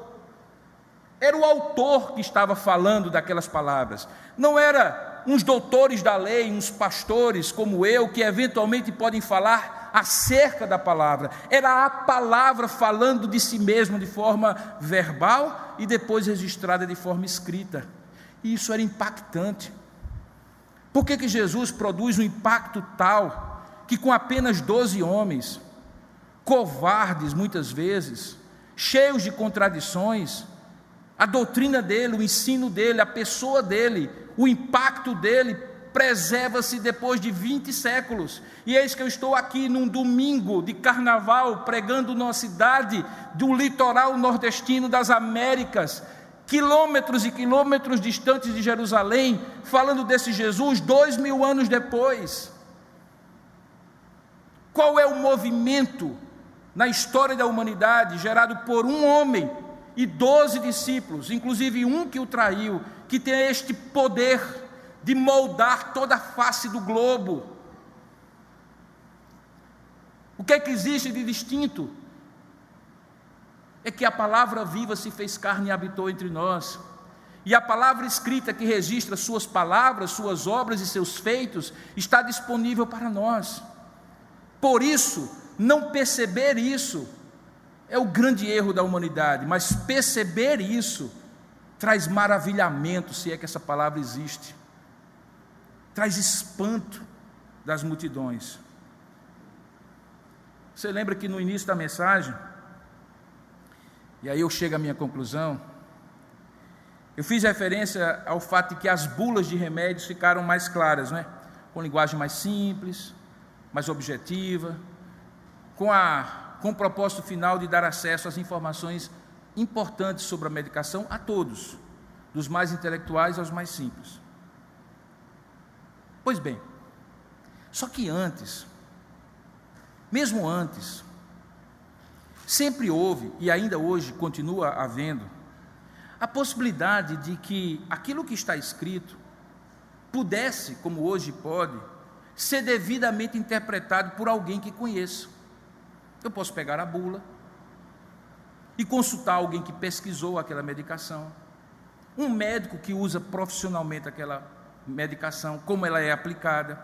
Era o autor que estava falando daquelas palavras, não era uns doutores da lei, uns pastores como eu, que eventualmente podem falar acerca da palavra. Era a palavra falando de si mesmo de forma verbal e depois registrada de forma escrita. E isso era impactante. Por que Jesus produz um impacto tal, que com apenas 12 homens, covardes muitas vezes, cheios de contradições, a doutrina dele, o ensino dele, a pessoa dele, o impacto dele preserva-se depois de 20 séculos. E eis que eu estou aqui num domingo de carnaval, pregando numa cidade do litoral nordestino das Américas, quilômetros e quilômetros distantes de Jerusalém, falando desse Jesus 2000 anos depois. Qual é o movimento na história da humanidade gerado por um homem e 12 discípulos, inclusive um que o traiu, que tem este poder de moldar toda a face do globo? O que é que existe de distinto? É que a palavra viva se fez carne e habitou entre nós, e a palavra escrita que registra suas palavras, suas obras e seus feitos está disponível para nós. Por isso, não perceber isso é o grande erro da humanidade, mas perceber isso traz maravilhamento, se é que essa palavra existe, traz espanto das multidões. Você lembra que no início da mensagem, e aí eu chego à minha conclusão, eu fiz referência ao fato de que as bulas de remédios ficaram mais claras, né? Com linguagem mais simples, mais objetiva, com o propósito final de dar acesso às informações importantes sobre a medicação a todos, dos mais intelectuais aos mais simples. Pois bem, só que antes, mesmo antes, sempre houve, e ainda hoje continua havendo, a possibilidade de que aquilo que está escrito pudesse, como hoje pode, ser devidamente interpretado por alguém que conheça. Eu posso pegar a bula e consultar alguém que pesquisou aquela medicação, um médico que usa profissionalmente aquela medicação, como ela é aplicada.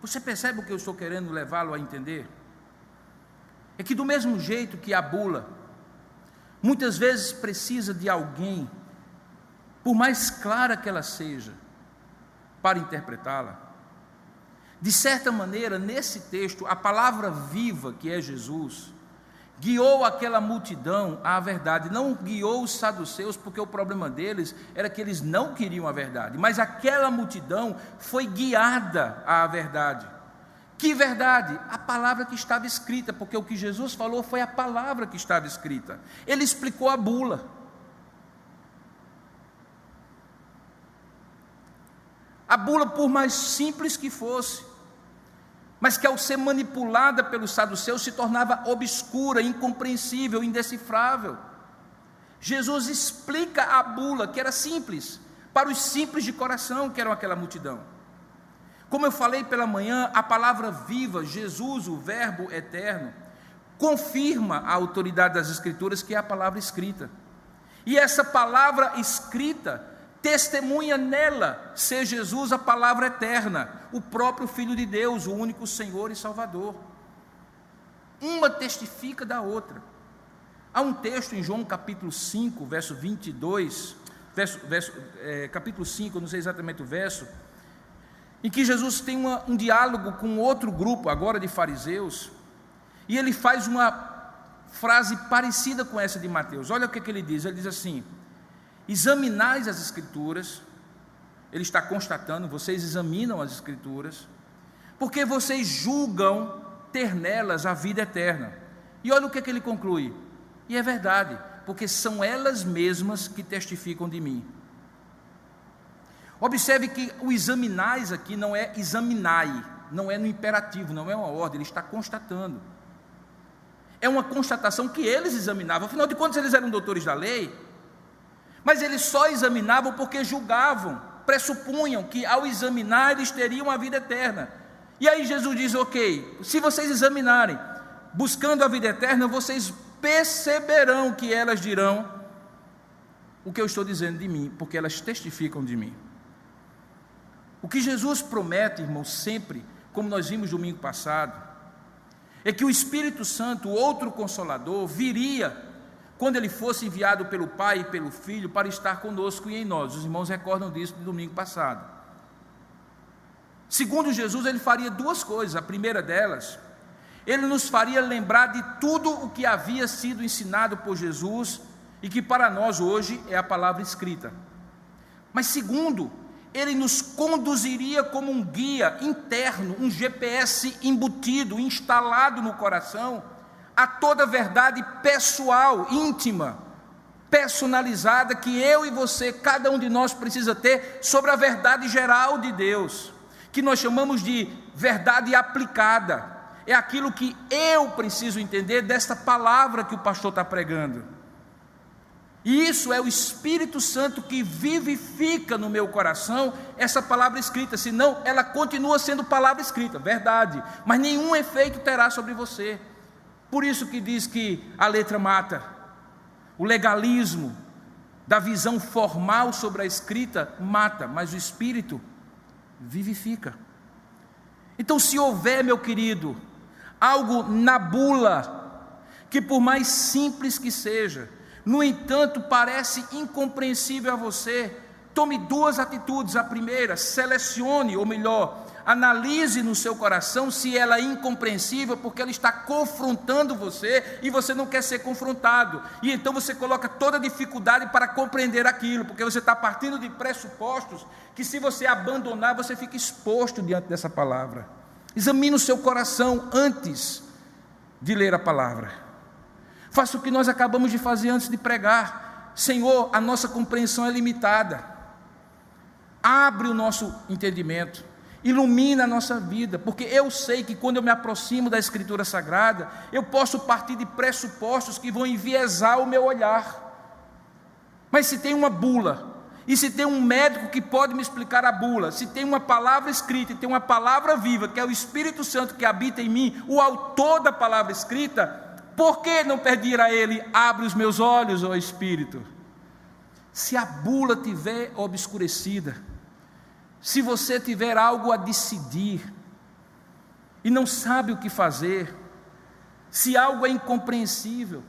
Você percebe o que eu estou querendo levá-lo a entender? É que do mesmo jeito que a bula muitas vezes precisa de alguém, por mais clara que ela seja, para interpretá-la, de certa maneira, nesse texto, a palavra viva, que é Jesus, guiou aquela multidão à verdade. Não guiou os saduceus, porque o problema deles era que eles não queriam a verdade, mas aquela multidão foi guiada à verdade. Que verdade? A palavra que estava escrita, porque o que Jesus falou foi a palavra que estava escrita. Ele explicou a bula. A bula, por mais simples que fosse, mas que ao ser manipulada pelos saduceus se tornava obscura, incompreensível, indecifrável. Jesus explica a bula, que era simples, para os simples de coração, que eram aquela multidão. Como eu falei pela manhã, a palavra viva, Jesus, o verbo eterno, confirma a autoridade das Escrituras, que é a palavra escrita. E essa palavra escrita testemunha nela ser Jesus a palavra eterna, o próprio Filho de Deus, o único Senhor e Salvador. Uma testifica da outra. Há um texto em João capítulo 5, verso 22, capítulo 5, não sei exatamente o verso, em que Jesus tem um diálogo com outro grupo, agora de fariseus, e ele faz uma frase parecida com essa de Mateus. Olha o que ele diz assim: examinais as Escrituras. Ele está constatando, vocês examinam as Escrituras, porque vocês julgam ter nelas a vida eterna. E olha o que ele conclui: e é verdade, porque são elas mesmas que testificam de mim. Observe que o examinais aqui não é examinai, não é no imperativo, não é uma ordem, ele está constatando. É uma constatação que eles examinavam, afinal de contas eles eram doutores da lei, mas eles só examinavam porque julgavam, pressupunham que ao examinar eles teriam a vida eterna. E aí Jesus diz: ok, se vocês examinarem, buscando a vida eterna, vocês perceberão que elas dirão o que eu estou dizendo de mim, porque elas testificam de mim. O que Jesus promete, irmãos, sempre, como nós vimos domingo passado, é que o Espírito Santo, o outro Consolador, viria quando ele fosse enviado pelo Pai e pelo Filho para estar conosco e em nós. Os irmãos recordam disso do domingo passado. Segundo Jesus, ele faria duas coisas. A primeira delas, ele nos faria lembrar de tudo o que havia sido ensinado por Jesus e que para nós hoje é a palavra escrita. Mas segundo, ele nos conduziria como um guia interno, um GPS embutido, instalado no coração, a toda a verdade pessoal, íntima, personalizada, que eu e você, cada um de nós precisa ter sobre a verdade geral de Deus, que nós chamamos de verdade aplicada. É aquilo que eu preciso entender desta palavra que o pastor está pregando. E isso é o Espírito Santo que vivifica no meu coração essa palavra escrita, senão ela continua sendo palavra escrita, verdade, mas nenhum efeito terá sobre você. Por isso que diz que a letra mata, o legalismo da visão formal sobre a escrita mata, mas o Espírito vivifica. Então, se houver, meu querido, algo na bula, que por mais simples que seja, no entanto, parece incompreensível a você, tome duas atitudes. A primeira, selecione, ou melhor, analise no seu coração se ela é incompreensível, porque ela está confrontando você e você não quer ser confrontado. E então você coloca toda a dificuldade para compreender aquilo, porque você está partindo de pressupostos que, se você abandonar, você fica exposto diante dessa palavra. Examine o seu coração antes de ler a palavra. Faça o que nós acabamos de fazer antes de pregar. Senhor, a nossa compreensão é limitada. Abre o nosso entendimento, ilumina a nossa vida, porque eu sei que quando eu me aproximo da Escritura Sagrada, eu posso partir de pressupostos que vão enviesar o meu olhar. Mas se tem uma bula, e se tem um médico que pode me explicar a bula, se tem uma palavra escrita e tem uma palavra viva, que é o Espírito Santo que habita em mim, o autor da palavra escrita, por que não pedir a Ele: abre os meus olhos, ó Espírito? Se a bula tiver obscurecida, se você tiver algo a decidir e não sabe o que fazer, se algo é incompreensível,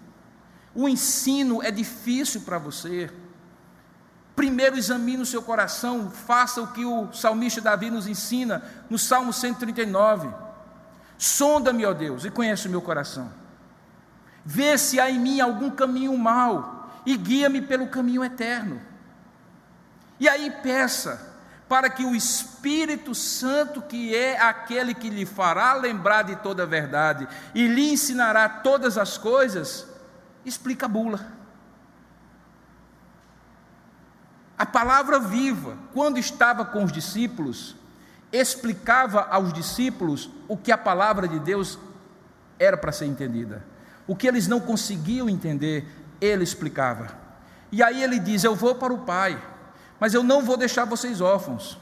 o ensino é difícil para você, primeiro examine o seu coração, faça o que o salmista Davi nos ensina no Salmo 139: sonda-me, ó Deus, e conhece o meu coração. Vê se há em mim algum caminho mau e guia-me pelo caminho eterno. E aí peça para que o Espírito Santo, que é aquele que lhe fará lembrar de toda a verdade e lhe ensinará todas as coisas, explique a bula. A palavra viva, quando estava com os discípulos, explicava aos discípulos o que a palavra de Deus era para ser entendida. O que eles não conseguiam entender, ele explicava. E aí ele diz: eu vou para o Pai, mas eu não vou deixar vocês órfãos.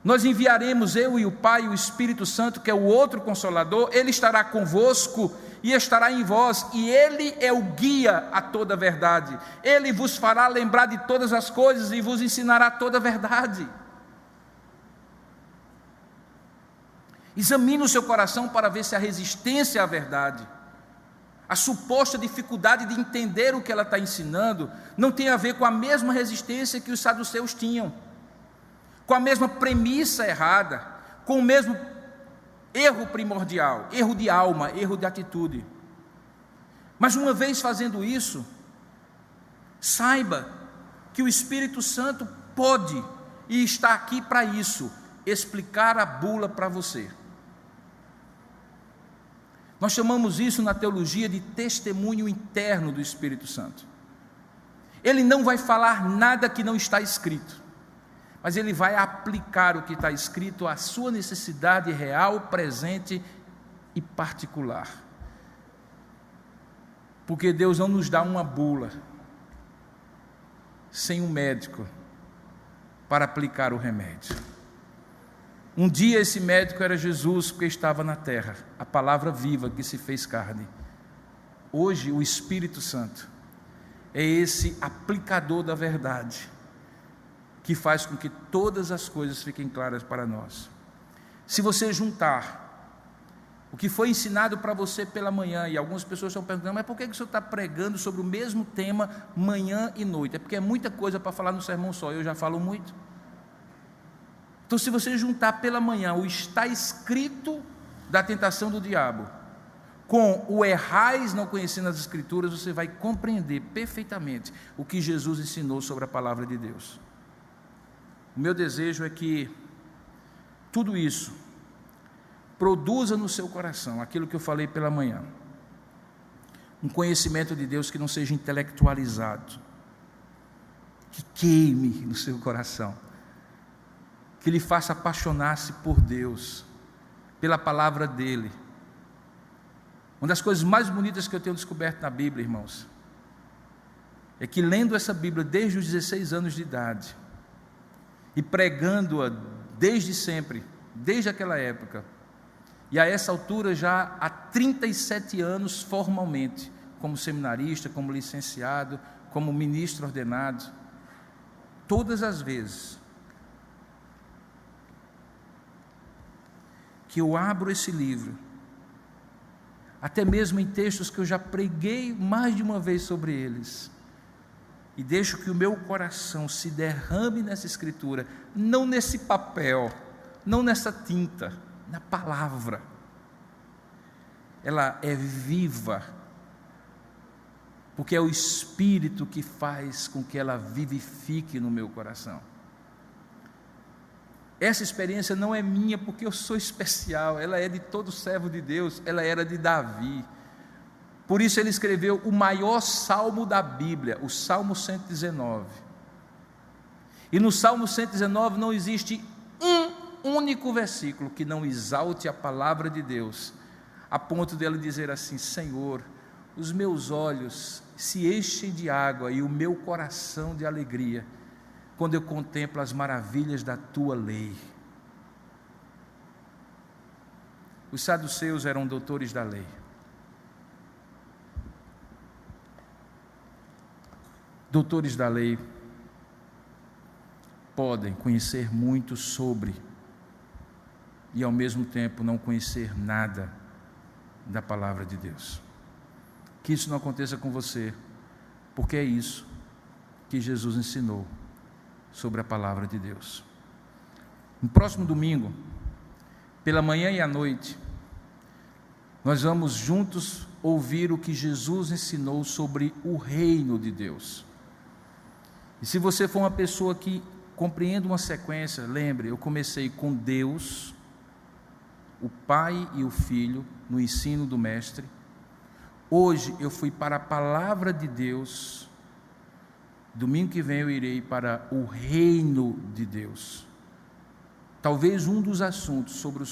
Nós enviaremos, eu e o Pai e o Espírito Santo, que é o outro Consolador. Ele estará convosco e estará em vós, e Ele é o guia a toda a verdade. Ele vos fará lembrar de todas as coisas e vos ensinará toda a verdade. Examine o seu coração para ver se a resistência à verdade, a suposta dificuldade de entender o que ela está ensinando, não tem a ver com a mesma resistência que os saduceus tinham. com a mesma premissa errada, com o mesmo erro primordial, erro de alma, erro de atitude. Mas uma vez fazendo isso, saiba que o Espírito Santo pode e está aqui para isso, explicar a bula para você. Nós chamamos isso na teologia de testemunho interno do Espírito Santo. Ele não vai falar nada que não está escrito, mas ele vai aplicar o que está escrito à sua necessidade real, presente e particular. Porque Deus não nos dá uma bula sem um médico para aplicar o remédio. Um dia esse médico era Jesus, porque estava na terra, a palavra viva que se fez carne. Hoje o Espírito Santo é esse aplicador da verdade, que faz com que todas as coisas fiquem claras para nós. Se você juntar o que foi ensinado para você pela manhã, e algumas pessoas estão perguntando, mas por que o senhor está pregando sobre o mesmo tema manhã e noite? É porque é muita coisa para falar no sermão só, eu já falo muito. Então, se você juntar pela manhã o está escrito da tentação do diabo com o errais não conhecendo as Escrituras, você vai compreender perfeitamente o que Jesus ensinou sobre a palavra de Deus. O meu desejo é que tudo isso produza no seu coração aquilo que eu falei pela manhã, um conhecimento de Deus que não seja intelectualizado, que queime no seu coração, que lhe faça apaixonar-se por Deus, pela palavra dEle. Uma das coisas mais bonitas que eu tenho descoberto na Bíblia, irmãos, é que lendo essa Bíblia desde os 16 anos de idade, e pregando-a desde sempre, desde aquela época, e a essa altura já há 37 anos formalmente, como seminarista, como licenciado, como ministro ordenado, todas as vezes que eu abro esse livro, até mesmo em textos que eu já preguei mais de uma vez sobre eles, e deixo que o meu coração se derrame nessa escritura, não nesse papel, não nessa tinta, na palavra. Ela é viva, porque é o Espírito que faz com que ela vivifique no meu coração. Essa experiência não é minha porque eu sou especial, ela é de todo servo de Deus, ela era de Davi. Por isso ele escreveu o maior salmo da Bíblia, o Salmo 119. E no Salmo 119 não existe um único versículo que não exalte a palavra de Deus, a ponto dele dizer assim: Senhor, os meus olhos se enchem de água e o meu coração de alegria, quando eu contemplo as maravilhas da tua lei. Os saduceus eram doutores da lei. Doutores da lei podem conhecer muito sobre e ao mesmo tempo não conhecer nada da palavra de Deus. Que isso não aconteça com você, porque é isso que Jesus ensinou sobre a palavra de Deus. No próximo domingo, pela manhã e à noite, nós vamos juntos ouvir o que Jesus ensinou sobre o reino de Deus. E se você for uma pessoa que compreende uma sequência, lembre, eu comecei com Deus, o Pai e o Filho, no ensino do Mestre. Hoje eu fui para a palavra de Deus. Domingo que vem eu irei para o reino de Deus. Talvez um dos assuntos sobre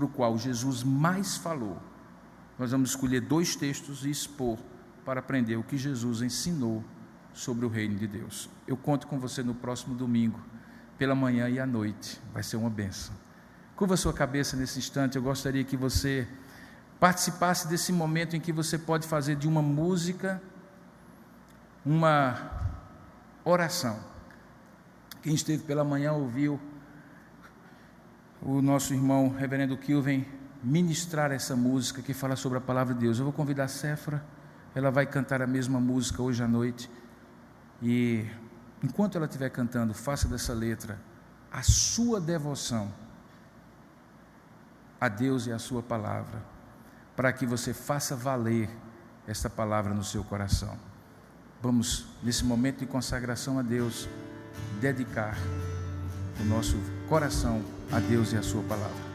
o qual Jesus mais falou. Nós vamos escolher 2 textos e expor para aprender o que Jesus ensinou sobre o reino de Deus. Eu conto com você no próximo domingo, pela manhã e à noite. Vai ser uma bênção. Curva a sua cabeça nesse instante. Eu gostaria que você participasse desse momento em que você pode fazer de uma música uma oração. Quem esteve pela manhã ouviu o nosso irmão reverendo Kilven ministrar essa música que fala sobre a palavra de Deus. Eu vou convidar a Séfora, ela vai cantar a mesma música hoje à noite, e enquanto ela estiver cantando, faça dessa letra a sua devoção a Deus e a sua palavra, para que você faça valer esta palavra no seu coração. Vamos, nesse momento de consagração a Deus, dedicar o nosso coração a Deus e a sua palavra.